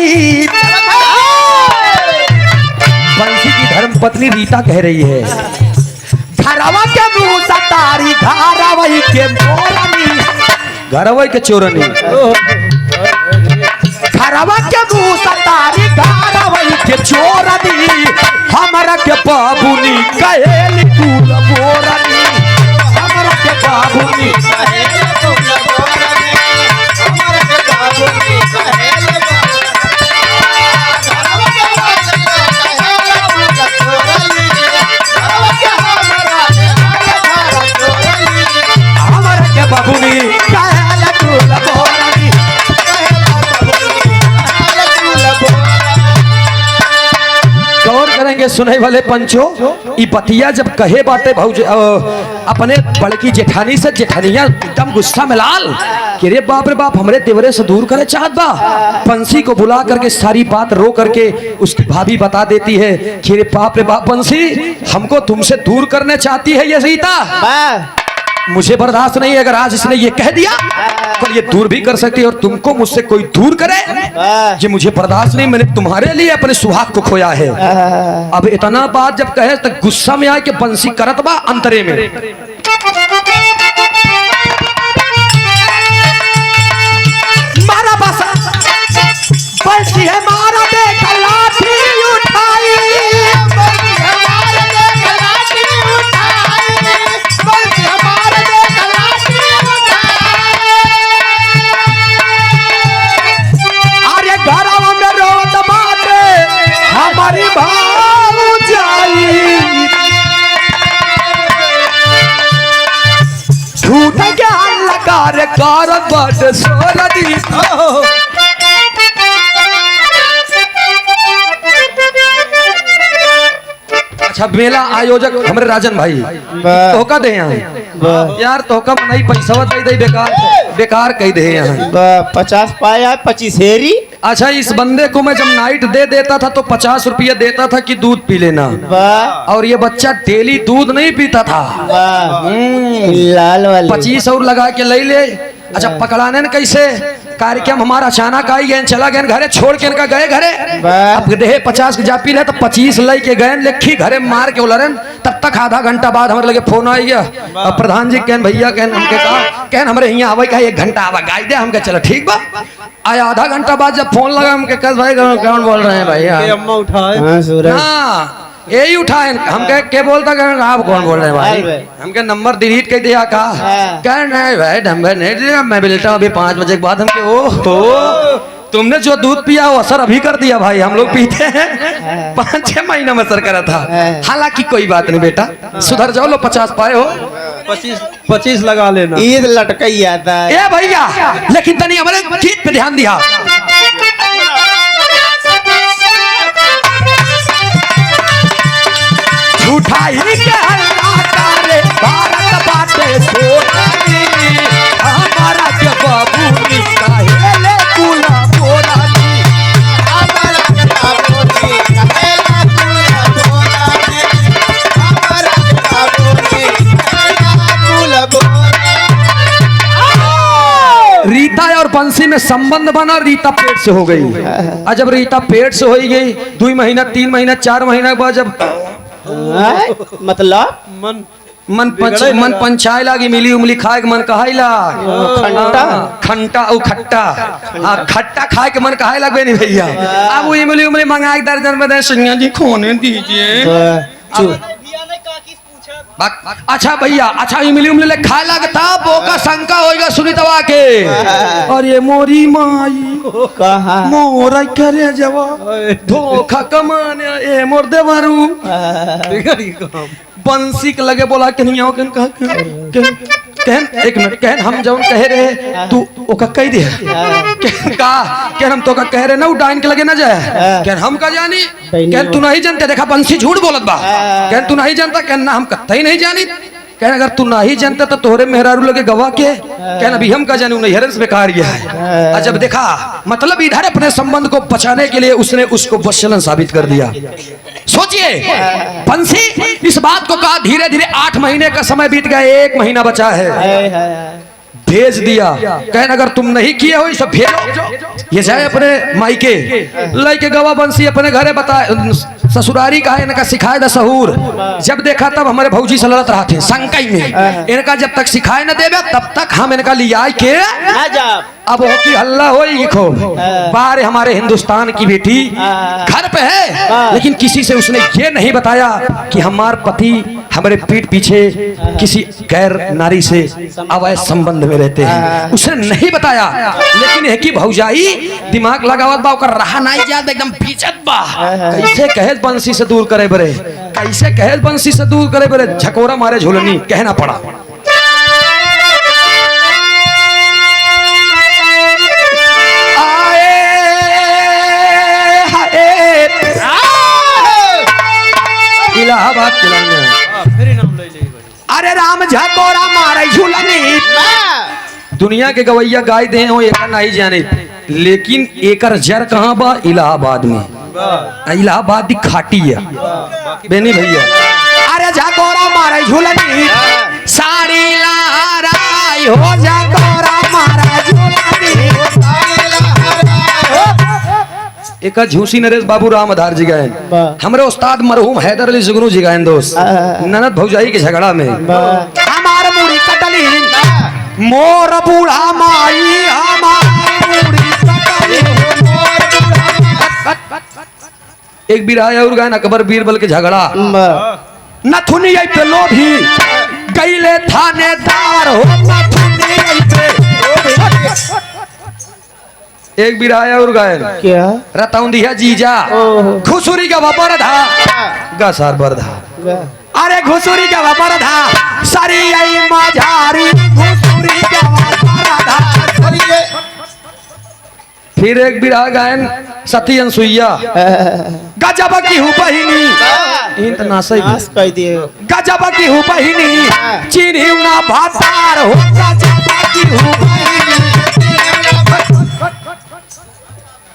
बंसी की धर्म पत्नी रीता कह रही है घरवा के मुंह सातारी घरवई के मोरनी घरवई के चोरनी घरवा के मुंह सातारी घरवई के चोरनी हमरा के बाबूनी कहेली तू बोरनी हमरा के बाबूनी कहेली तू बोरनी हमरा के बाबूनी कहेली हमरा के बाबूनी कहेली तू बोरनी गौर करेंगे के सुने वाले पंचो, ई बतिया जब कहे बाटे भौज अपने बड़की जेठानी से, जेठानिया एकदम गुस्सा में लाल कि रे बाप हमरे देवरे से दूर करे चाहत बा। बंसी को बुला करके सारी बात रो करके उसकी भाभी बता देती है कि रे बाप बंसी हमको तुमसे दूर करने चाहती है ये सीता, मुझे बर्दाश्त नहीं है। अगर आज इसने ये कह दिया तो ये दूर भी कर सकती है, और तुमको मुझसे कोई दूर करे ये मुझे बर्दाश्त नहीं। मैंने तुम्हारे लिए अपने सुहाग को खोया है। अब इतना बात जब कहे तो गुस्सा में आए कि बंसी करत बा अंतरे में। मारा बसा बंसी है मारा देख लाठी उठाई, बंसी है मारा देख लाठी उठाई, बंसी है मारा देख लाठी उठाई। अरे घरवा में रोत बाटे हमारी भाऊजाई, झूठ ज्ञान लगा रे कारत बाटे सोरदी। अच्छा मेला आयोजक हमारे राजन भाई तोहका दे यहाँ यार, तोहका नहीं पैसा दे बेकार कह दे यहाँ। 50 पाया 25 हेरी। अच्छा इस बंदे को मैं जब नाइट दे देता था तो 50 रुपये देता था कि दूध पी लेना, और ये बच्चा डेली दूध नहीं पीता था। लाल वाले 25 और लगा के ले ले। अच्छा पकड़ाने न कैसे कार्यक्रम हमारा अचानक आई गए, चला गए घरे छोड़ के इनका गए घरे। अब देहे 50 के जा पी ले तो 25 लई के गए लिखी घरे मार के उलरन। तब तक आधा घंटा बाद हमारे लगे फोन आई गया, अब प्रधान जी कहन भैया कहन हमके कहा कहन हमारे यहाँ आवे का 1 घंटा आवा गाय दे। हमके चलो ठीक बा। आया आधा घंटा बाद जब फोन लगा हमके कह भाई कौन बोल रहे हैं भैया? अम्मा उठाए। हाँ सूरज हाँ यही उठाए। हम कह के बोलता कह आप कौन बोल रहे हैं भाई? हमके नंबर डिलीट कर दिया का कह नहीं भाई नंबर नहीं दिया, मैं मिलता हूँ अभी 5 बजे के बाद। हमके ओह तुमने जो दूध पिया वो असर अभी कर दिया भाई, हम लोग पीते हैं 5-6 महीना में असर करा था। हालांकि कोई बात नहीं बेटा, सुधर जाओ। लो 50 पाए हो, 25 लगा लेना। ईद लटका ही आता है। ए भैया लेकिन तनी हमारे गीत पे ध्यान दिया। झूठा ही कहलाता रे भारत बाटे सोनानी, हमारा के बाबूनी काहेले कुला बोरानी, हमारा के बाबूनी काहेले कुला बोरानी, हमारा के बाबूनी काहेले कुला बोरानी। रीता और बंसी में संबंध बना, रीता पेट से हो गई। और जब रीता पेट से हो गई 2 महीना 3 महीना 4 महीना के बाद जब मतलब मन पंचाय लागी, मिली उमली खाए के मन कहाई लाग, खट्टा ओ खट्टा हाँ खट्टा खाए के मन कहाई लगे नहीं भैया। अब वो इमली उमली मंगाए दर्जन में सुनिया जी खोने दीजिए। अच्छा भैया अच्छा इमली उमली खाए लगता बोका शंका होएगा सुनीतवा के, और ये मोरी माई कहा मोर करे जवा धोखा कमाने ए मोर देवरू बंसी के लगे बोला कि नहीं आओ कहन 1 मिनट कहन हम जौन कह रहे तू ओका कह दे कहन का कहन हम तो का कह रहे ना डाइन के लगे ना जाए कहन हम का जानी कहन तू नहीं जानते। देखा बंसी झूठ बोलत बा। कहन तू नहीं जानता कहन ना हम कतई नहीं जानी। कहन अगर तू नहीं जानता तो तोहरे मेहरारू लगे गवाह के कहन अभी हम का जानू नहीं हरस बेकार गया है। जब देखा मतलब इधर अपने संबंध को बचाने के लिए उसने उसको वशलन साबित कर दिया। सोचिए बंसी इस बात को कहा, धीरे धीरे 8 महीने का समय बीत गया, 1 महीना बचा है। भेज दिया कहन अगर तुम नहीं किए हो सब भेजो। ये जाए अपने मायके लइके गवा बंसी अपने घरे बता ससुरारी का है इनका सिखाए द सहूर। जब देखा तब हमारे भौजी से लड़त रहा थे संकई में, इनका जब तक सिखाए न देवे तब तक हम इनका लिया के अब हो की हल्ला हो खो बारे हमारे हिंदुस्तान की बेटी घर पे है, लेकिन किसी से उसने ये नहीं बताया कि हमारे पति हमारे पीठ पीछे किसी गैर नारी से अवैध संबंध में रहते हैं। उसने नहीं बताया, लेकिन है कि भौजाई दिमाग लगावत बा ओकर रहा नहीं जात एकदम पीछत बा। कैसे कहे बंसी से दूर करे बरे, कैसे कहे बंसी से दूर करे बरे, झकोरा मारे झोलनी कहना पड़ा। झकोरा मारे झूलनी दुनिया के गवैया गाय दे हो एक नहीं जाने, लेकिन एकर जर कहाँ बा? इलाहाबाद में। इलाहाबाद दी खाटी है बेनी भैया। अरे झकोरा मारे झूलनी साड़ी लहराई हो, झकोरा मारे झूलनी एक झूसी नरेश बाबू राम आधार जी गए, हमारे उस्ताद मरहूम हैदर अली जुगनू जी गए दोस्त ननद भौजाई के झगड़ा में। हमार मुड़ी कटली मोर बूढ़ा माई, हमार मुड़ी कटली एक बिराया और गए अकबर बीरबल के झगड़ा, नथुनी पे लोभी गईले थानेदार हो, नथुनी पे एक बिराया और गए क्या रतौंदिया जीजा खुसुरी का वापर था गसार बरधा। अरे घुसुरी के वापर था सरी आई माझारी, घुसुरी के वापर था। फिर एक बिरहा गायन सती अनसुईया गजब की हूँ बहिनी, इन त नासई नाश कर दिए। गजब की हूँ बहिनी चिन्ही ना भातार हो, गजब की हूँ बहिनी।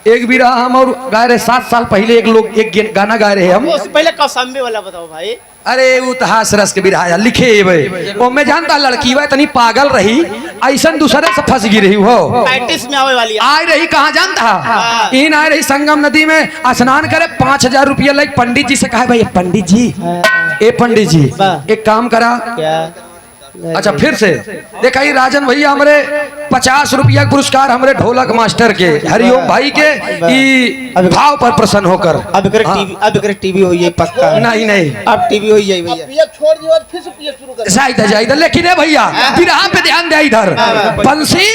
एक बिरहा हम और गाय रहे 7 साल पहले, एक लोग एक गाना गाए रहे हम। उससे पहले कौसाम्बी वाला बताओ भाई। अरे वो तो हास रस के बिरहा लिखे वे वो मैं जानता लड़की वह तनी पागल रही, ऐसा दूसरे से फंस गई रही हो, प्रैक्टिस में आवे वाली है। आए रही कहाँ जानता इन आए रही संगम नदी में स्नान करे, 5000 रुपया लाइक पंडित जी से कहा भाई पंडित जी ए पंडित जी एक काम करा। क्या अच्छा फिर से देखा ही राजन भैया हमारे 50 रुपया पुरस्कार हमारे ढोलक मास्टर के हरिओम भाई के ई भाव पर प्रसन्न होकर। अब टीवी हो ये पक्का। नहीं नहीं अब टीवी हो जाए भैया। छोड़ दियो फिर से पिए शुरू कर। जाइए लेकिन है भैया बिरहा पे ध्यान दे, इधर बंसी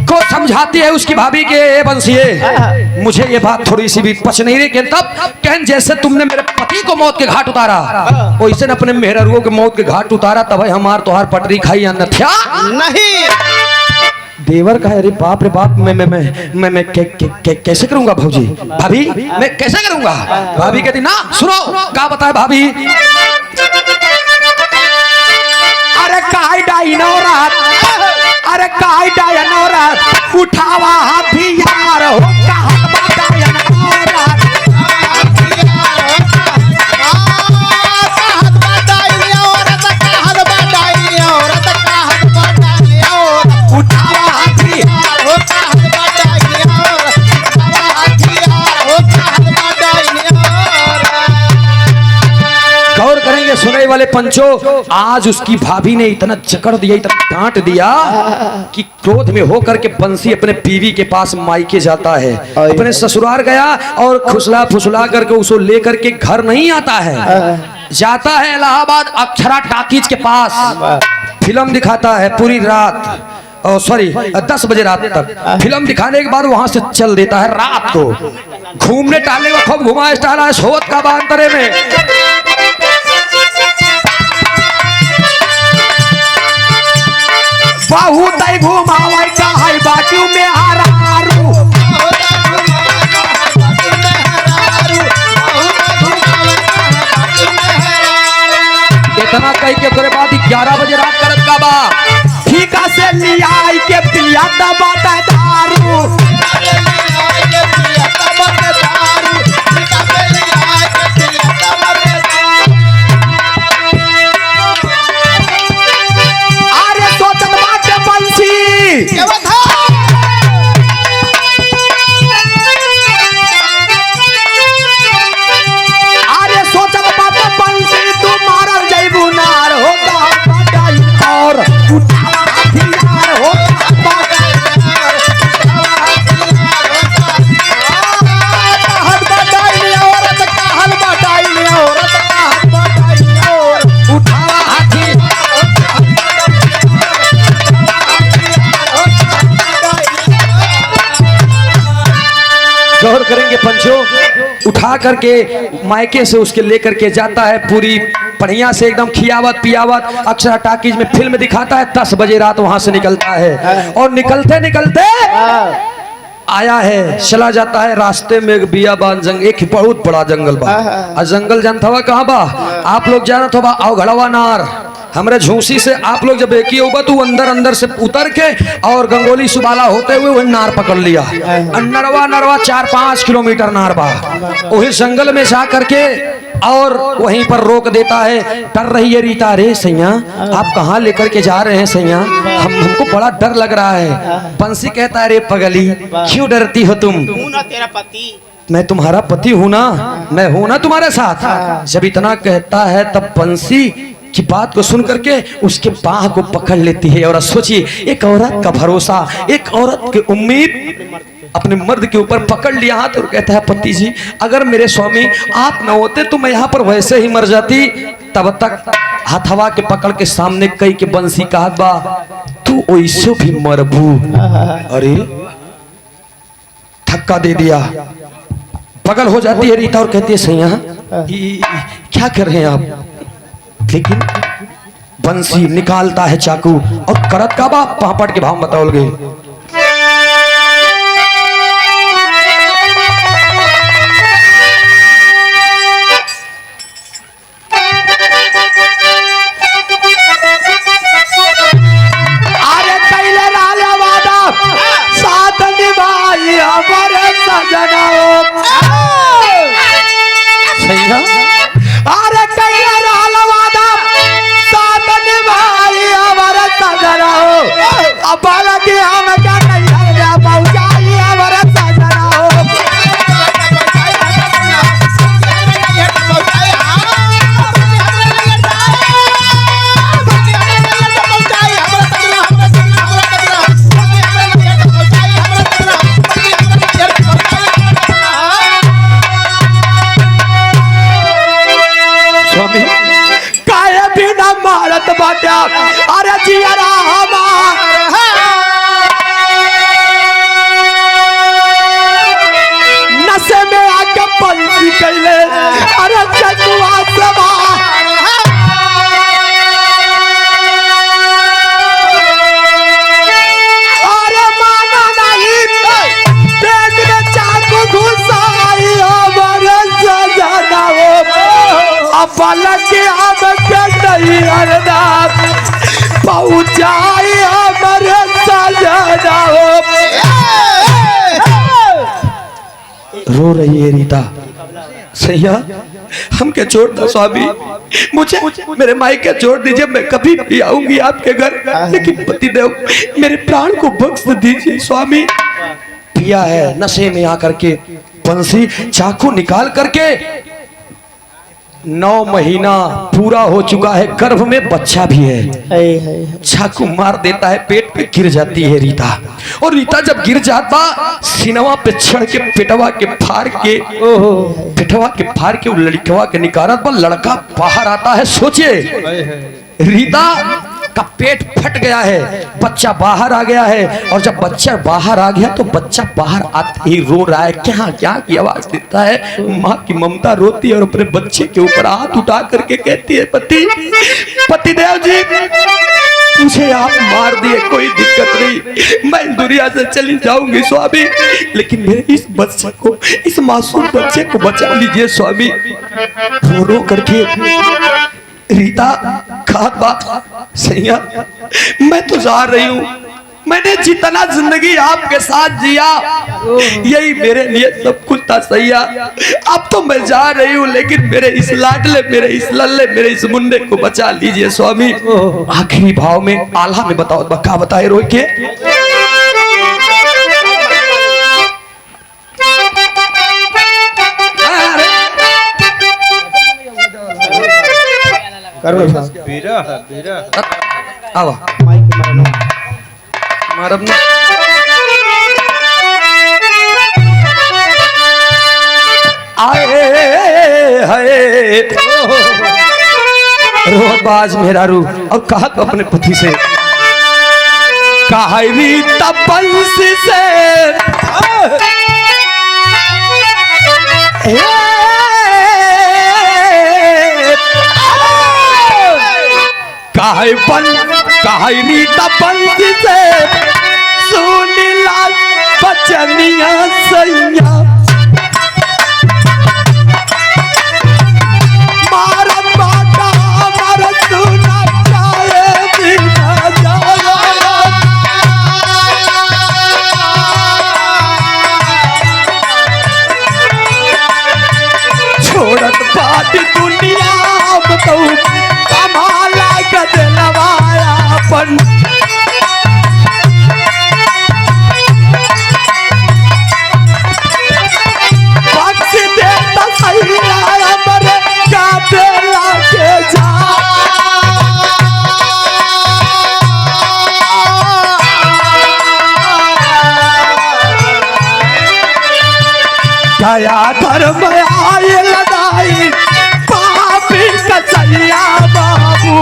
को समझाती है उसकी भाभी के ए बंसीए मुझे ये बात थोड़ी सी भी पच नहीं रही, तब कहन जैसे तुमने मेरे पति को मौत के घाट उतारा वैसे न अपने मेहरुओं के मौत के घाट उतारा, तब हमार तोहार पटरी खाई अन्यथा नहीं। देवर का अरे बाप रे बाप मैं कैसे करूंगा भौजी भाभी मैं कैसे करूंगा? भाभी कहती ना सुनो क्या बताए भाभी। अरे काय डाई नौरात, अरे काय डाई नौरात उठावा हथियार हो, कहत बताय नौरात उठावा हथियार हो, गौर करेंगे सुनने वाले पंचो, आज उसकी भाभी ने इतना जकड़ दिया इतना डांट दिया कि क्रोध में होकर के बंसी अपने बीवी के पास मायके जाता है, अपने ससुराल गया और खुसला फुसला करके उसको लेकर के घर नहीं आता है, जाता है इलाहाबाद अक्षरा टाकीज के पास, फिल्म दिखाता है पूरी रात सॉरी 10 बजे रात तक फिल्म दिखाने के बाद वहां से चल देता है रात को घूमने टहलने का खूब घुमा टहला है सोत का बांतरे में। बहुत ही घुमावे का है बाटू में हरारू, इतना कह के ओकरे बाद 11 बजे रात करत का बा ठीका से लिया के पिया दबाता दारू, अरे सोचत बाटे बंसी अरे सोचत बाटे बंसी तू मारल जइबू नार होगा बटाई और उठावा हथियार हो उठावा हाथी गौर करेंगे पंचो, उठा करके मायके से उसके लेकर के जाता है पूरी बढ़िया से एकदम खियावत पियावत अक्षरा टाकीज में फिल्म दिखाता है, 10 बजे रात वहां से निकलता है और निकलते निकलते आया है चला जाता है रास्ते में एक बियाबान जंगल, एक बहुत बड़ा जंगल बा और जंगल जानता हुआ कहाँ बा आप लोग जानत हो बा अवघड़वा नार हमरे झूसी से आप लोग जब एक ही होगा तो अंदर अंदर से उतर के और गंगोली सुबाला होते हुए वही नार पकड़ लिया। नरवा नरवा 4-5 किलोमीटर नार बा, वही जंगल में जा करके और वहीं पर रोक देता है। डर रही है रीता, अरे सैया आप कहाँ लेकर के जा रहे हैं सैया, हमको बड़ा डर लग रहा है। बंसी कहता है, अरे पगली क्यों डरती हो तुम, तू ना तेरा पति, मैं तुम्हारा पति हूं ना, मैं हूं ना तुम्हारे साथ। जब इतना कहता है तब बंसी की बात को सुन करके उसके बाह को पकड़ लेती है। और सोचिए, एक औरत का भरोसा, एक औरत की उम्मीद अपने मर्द के ऊपर पकड़ लिया हाथ और कहता है, पति जी अगर मेरे स्वामी आप न होते तो मैं यहाँ पर वैसे ही मर जाती। तब तक हथवा के पकड़ के सामने कई के बंसी कहा, बा तू ओइसो भी मरबू। अरे धक्का दे दिया, पगल हो जाती है रीता और कहती है, सैया क्या कर रहे हैं आप। लेकिन बंसी निकालता है चाकू और करत का बा पापड़ के भाव बताओ गए। अरे कैले राजा वादा साथ निभाई हमारे सजना। सैया अरे कैले राजा वादा साथ निभाई हमारे सजना। अब लगे हम क्या नहीं है पहुंचाई हमारे सजना। स्वामी काहे बिना मारत बाटा, अरे जियरा हमार नशे में आके बंसी कैले, अरे चकुआ सवा। अरे माना नहीं, पेट में चाकू घुसाई हमारे सजना। अपलक हम नहीं अरदास पहुंचाई हमारे सजना। रो रही है रीता। सैया हमके छोड़ दो स्वामी, मुझे मेरे माई के छोड़ दीजिए, मैं कभी भी आऊंगी आपके घर, लेकिन पतिदेव मेरे प्राण को बख्श दीजिए स्वामी। पिया है नशे में आकर के बंसी चाकू निकाल करके 9 महीना पूरा हो चुका है, गर्भ में बच्चा भी है, चाकू मार देता है, पेट पे गिर जाती है रीता। और रीता जब गिर जाता सिनवा पे चढ़ के पिटवा के फाड़ के वो लड़कवा के निकारत पर लड़का बाहर आता है। सोचिए रीता का पेट फट गया है, बच्चा बाहर आ गया है। और जब बच्चा बाहर आ गया तो बच्चा बाहर आते ही रो रहा है, क्या क्या की आवाज देता है। माँ की ममता रोती है और अपने बच्चे के ऊपर हाथ उठा करके कहती है, पतिदेव जी मुझे आप मार दिए, कोई दिक्कत नहीं, मैं दुनिया से चली जाऊंगी स्वामी, लेकिन मेरे इस बच्चे को, इस मासूम बच्चे को बचा लीजिए स्वामी। रो रो करके रीता खात बात, सैया मैं तो जा रही हूँ, मैंने जितना जिंदगी आपके साथ जिया यही मेरे लिए सब कुछ था सैया। अब तो मैं जा रही हूँ, लेकिन मेरे इस लाडले, मेरे इस लल्ले, मेरे इस मुन्ने को बचा लीजिए स्वामी। आखिरी भाव में आल्हा में बताओ, बक्का बताए रो के आवा मारब ना। आए हाय रोहबाज मेरा रू, और कहा तो अपने पति से, कहा रीता बंसी से कहा रीता बंसी से सुनीला बचनिया सैया। मारत बाटा मारत सुना दया धर्म आई लदाई पापी कसैया बाबू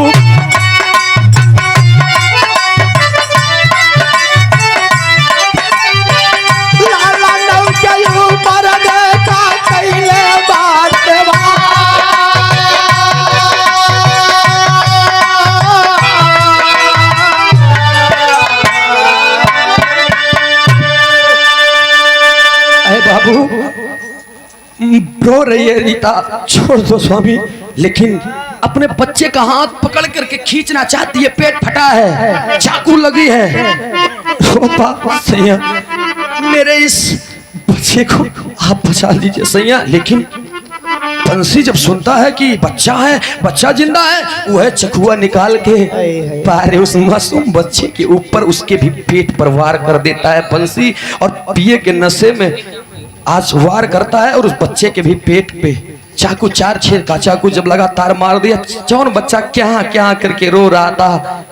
लाला नौजयू पर देखा कैले बाटवा अरे बाबू रो रही है रीता, छोड़ दो स्वामी, लेकिन अपने बच्चे का हाथ पकड़ करके खींचना चाहती है, पेट फटा है, चाकू लगी है। रो पापा सैया, मेरे इस बच्चे को आप बचा लीजिए सैया। लेकिन बंसी जब सुनता है कि बच्चा है, बच्चा जिंदा है, वह चकुआ निकाल के पारे उस मासूम बच्चे के ऊपर उसके भी पेट पर वार कर देता है बंसी, और पिए के नशे में आज वार करता है और उस बच्चे के भी पेट पे चाकू, 4 छेद का चाकू जब लगातार मार दिया। जौन बच्चा क्या क्या करके रो रहा था,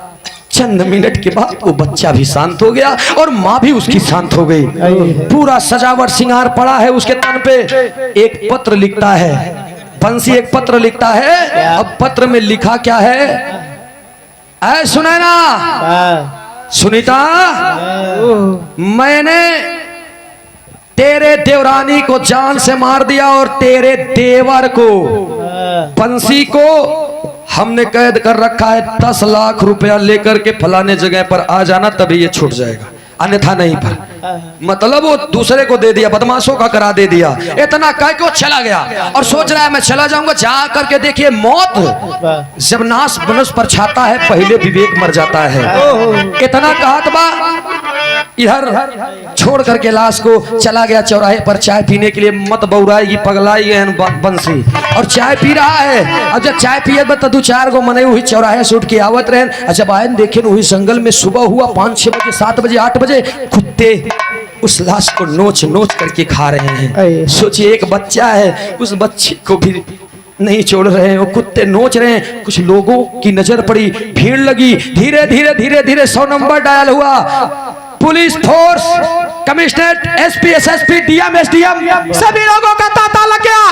चंद मिनट के बाद वो बच्चा भी शांत हो गया और माँ भी उसकी शांत हो गई। पूरा सजावट श्रृंगार पड़ा है उसके तन पे। एक पत्र लिखता है बंसी, एक पत्र लिखता है। अब पत्र में लिखा क्या है? ऐ सुनैना, सुनीता, मैंने तेरे देवरानी को जान से मार दिया और तेरे देवर को, बंसी को हमने कैद कर रखा है। 10 लाख रुपया लेकर के फलाने जगह पर आ जाना, तभी ये छूट जाएगा, अन्यथा नहीं। पर मतलब वो दूसरे को दे दिया, बदमाशों का करा दे दिया। इतना कह के वो चला गया और सोच रहा है मैं चला जाऊंगा। जा करके देखिए, मौत जब नाश बनस पर छाता है, पहले विवेक मर जाता है। इतना कहत बा, इधर छोड़ करके लाश को चला गया चौराहे पर चाय पीने के लिए। मत बौराएगी, पगलाई है बंसी, और चाय पी रहा है। अब जब चाय पिए तो 2-4 गो मने हुई चौराहे से उठ के आवत रहे। जब आए देखे वही जंगल में सुबह हुआ 5-6 बजे, 7 बजे, 8 बजे कुत्ते उस लाश को नोच नोच करके खा रहे हैं। सोचिए, एक बच्चा है, उस बच्चे को भी नहीं छोड़ रहे हैं, वो कुत्ते नोच रहे हैं। कुछ लोगों की नजर पड़ी, भीड़ लगी, धीरे धीरे धीरे धीरे 100 नंबर डायल हुआ। Police force, commissionerate, SP, SSP, DM, SDM, सभी लोगों का तांता लग गया।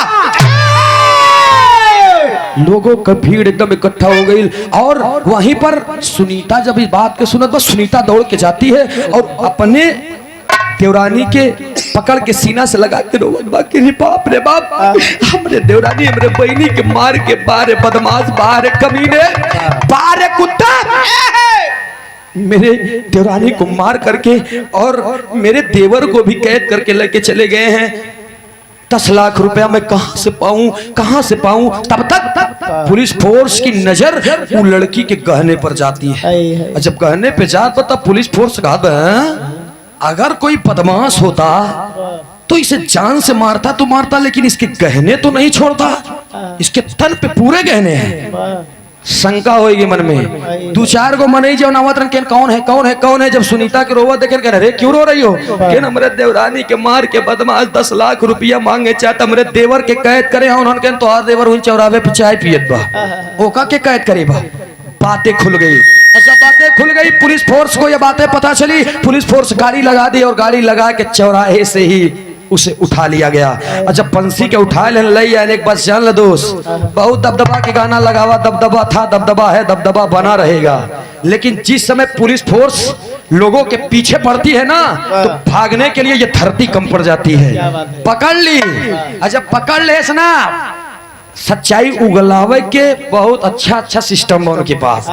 लोगों का भीड़ एकदम इकट्ठा हो गई और वहीं पर सुनीता जब इस बात के सुनत, बस सुनीता दौड़ के जाती है और अपने देवरानी के पकड़ के सीना से लगा के रोवत बा कि बाप रे बाप, हमरे देवरानी हमरे बहनी के मार के बारे बदमाश, बारे कमीने, बारे कुत्ता मेरे देवरानी को मार करके और मेरे देवर को भी कैद करके लेके चले गए हैं। 10 लाख रुपया मैं कहां से पाऊं, कहां से पाऊं? तब तक पुलिस फोर्स की नजर वो लड़की के गहने पर जाती है। जब गहने पे जाता तब पुलिस फोर्स कहा, अगर कोई बदमाश होता तो इसे जान से मारता तो मारता, लेकिन इसके गहने तो नहीं छोड़ता। इसके तन पे पूरे गहने हैं। शंका होगी मन में। 2-4 गो मन जो नावत रन, कौन है कौन है कौन है? जब सुनीता के रोवा देखे, अरे क्यों रो रही हो? हमरे देवरानी के मार के बदमाश 10 लाख रुपया मांगे चाहता, हमरे देवर के कैद करे। उन्होंने तो आज देवर हुई चौराहे पे चाय पियत बा, ओका के कैद करे बा। बातें खुल गई। जब बातें खुल गई, पुलिस फोर्स को ये बातें पता चली। पुलिस फोर्स गाड़ी लगा दी और गाड़ी लगा के चौराहे से ही उसे उठा लिया गया। और जब बंसी के उठा ले एक बस जान ल दोस्त, बहुत दबदबा के गाना लगावा, दबदबा था, दबदबा है, दबदबा बना रहेगा। लेकिन जिस समय पुलिस फोर्स लोगों के पीछे पड़ती है ना, तो भागने के लिए ये धरती कम पड़ जाती है। पकड़ ली, और जब पकड़ ले ना, सच्चाई उगलावे के बहुत अच्छा सिस्टम है उनके पास।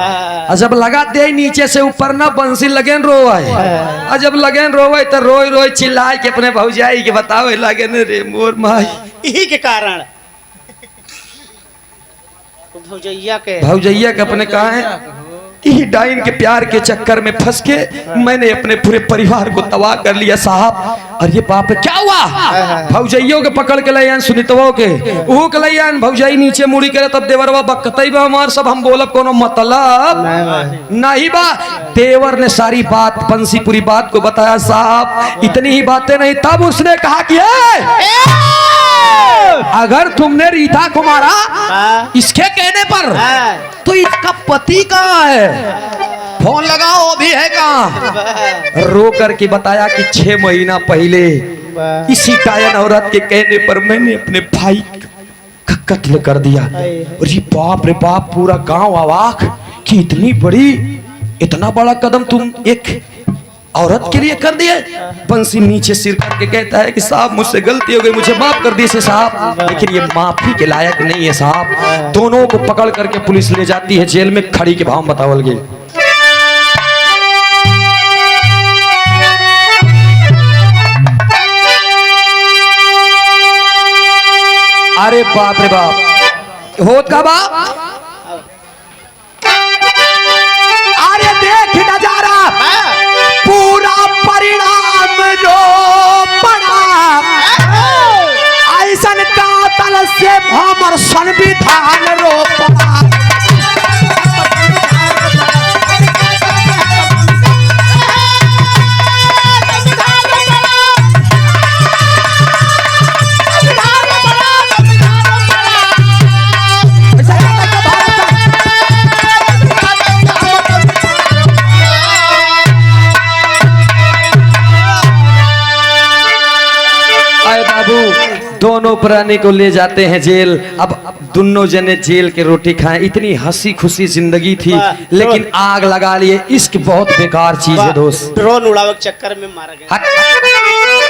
जब लगा दे नीचे से ऊपर ना, बंसी लगेन रोए, और जब लगेन रोए तो रोई रोई चिल्लाए के अपने भौजाई के बतावे लगे न रे मोर माई, यही के कारण भौजैया के अपने कहा है, यही डाइन के प्यार के चक्कर में फंस के मैंने अपने पूरे परिवार को तबाह कर लिया साहब। और ये बाप क्या हुआ? भौजैयों के पकड़ के लैन, सुनीतवो के वो के लैन, भौजाई नीचे मुड़ी करे तब देवरवा बकतई बा हमार सब, हम बोलब कोनो मतलब नहीं बा। देवर ने सारी बात, बंसी पूरी बात को बताया साहब। इतनी ही बातें नहीं, तब उसने कहा कि अगर तुमने रीता को मारा इसके कहने पर, तो इसका पति कहाँ है? फोन लगाओ, वो भी है कहाँ? रो करके बताया कि 6 महीना पहले इसी डायन औरत के कहने पर मैंने अपने भाई का कत्ल कर दिया। अरे बाप पूरा गांव अवाक कि इतना बड़ा कदम तुम एक औरत के लिए कर दिए। बंसी नीचे सिर करके कहता है कि साहब मुझसे गलती हो गई, मुझे माफ कर दीजिए साहब, लेकिन ये माफी के लायक नहीं है साहब। दोनों को पकड़ करके पुलिस ले जाती है जेल में, खड़ी के भाव बतावल गए। अरे बाप रे बाप, होत का बाप, अरे देख नजारा पूरा परिणाम जो पड़ा, ऐसन कातल से हमर संविधान रो पड़ा। दोनों प्राणी को ले जाते हैं जेल। अब दोनों जने जेल के रोटी खाएं। इतनी हंसी खुशी जिंदगी थी, लेकिन आग लगा लिए। इश्क बहुत बेकार चीज है दोस्त। ड्रोन उड़ावे के चक्कर में मारा गया।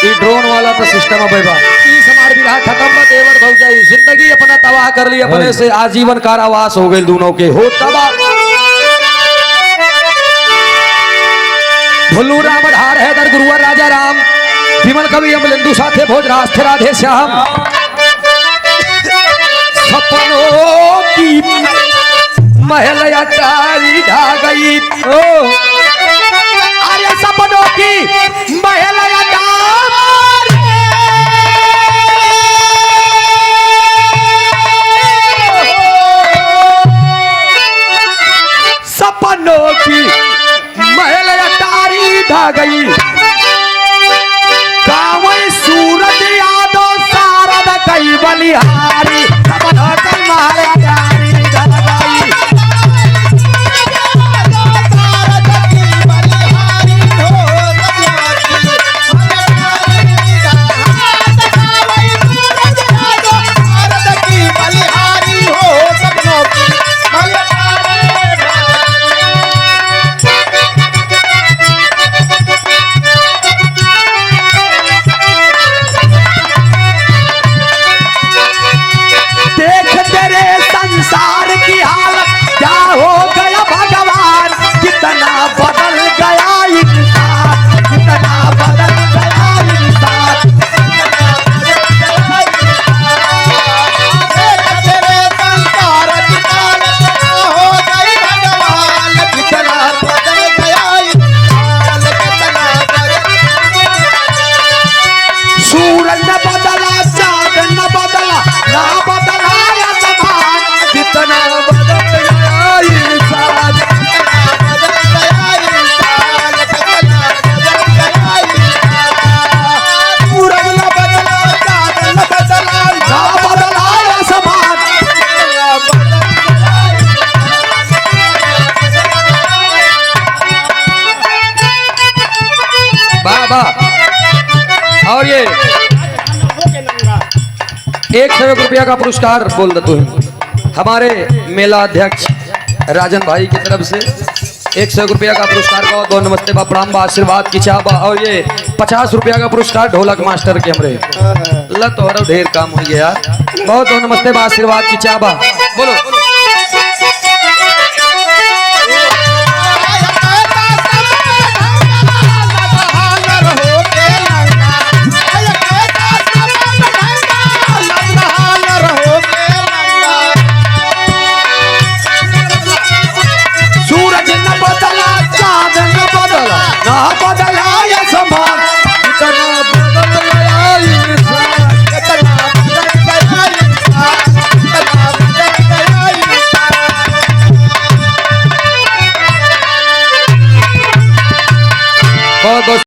ये ड्रोन वाला तो सिस्टम है बाबा। इस हमार विवाह खत्म मत देवर भौजाई, जिंदगी अपना तबाह कर ली अपने से। आजीवन कारावास हो गए दोनों के। हो तबाह भुल्लू राम धार हैदर गुरुवर राजा राम विमल कवि अमलेंदु साथे भोजराज थे राधे श्याम। सपनों की महल अटारी ढा गई, अरे सपनों की महल अटारी, सपनों की महल अटारी ढा गई। सूरज यादव सारद कई बलिहारी, सपनों की महल अटारी ढा गई। और ये 100 रुपया का पुरस्कार बोल दे तू हमारे मेला अध्यक्ष राजन भाई की तरफ से 100 रुपया का पुरस्कार। बहुत बहुत नमस्ते बा, प्रणाम बा, आशीर्वाद की चाहबा। और ये 50 रुपया का पुरस्कार ढोलक मास्टर के हमरे लत हो ढेर काम हुई है यार। बहुत बहुत नमस्ते बा, आशीर्वाद की चाहबा। बोलो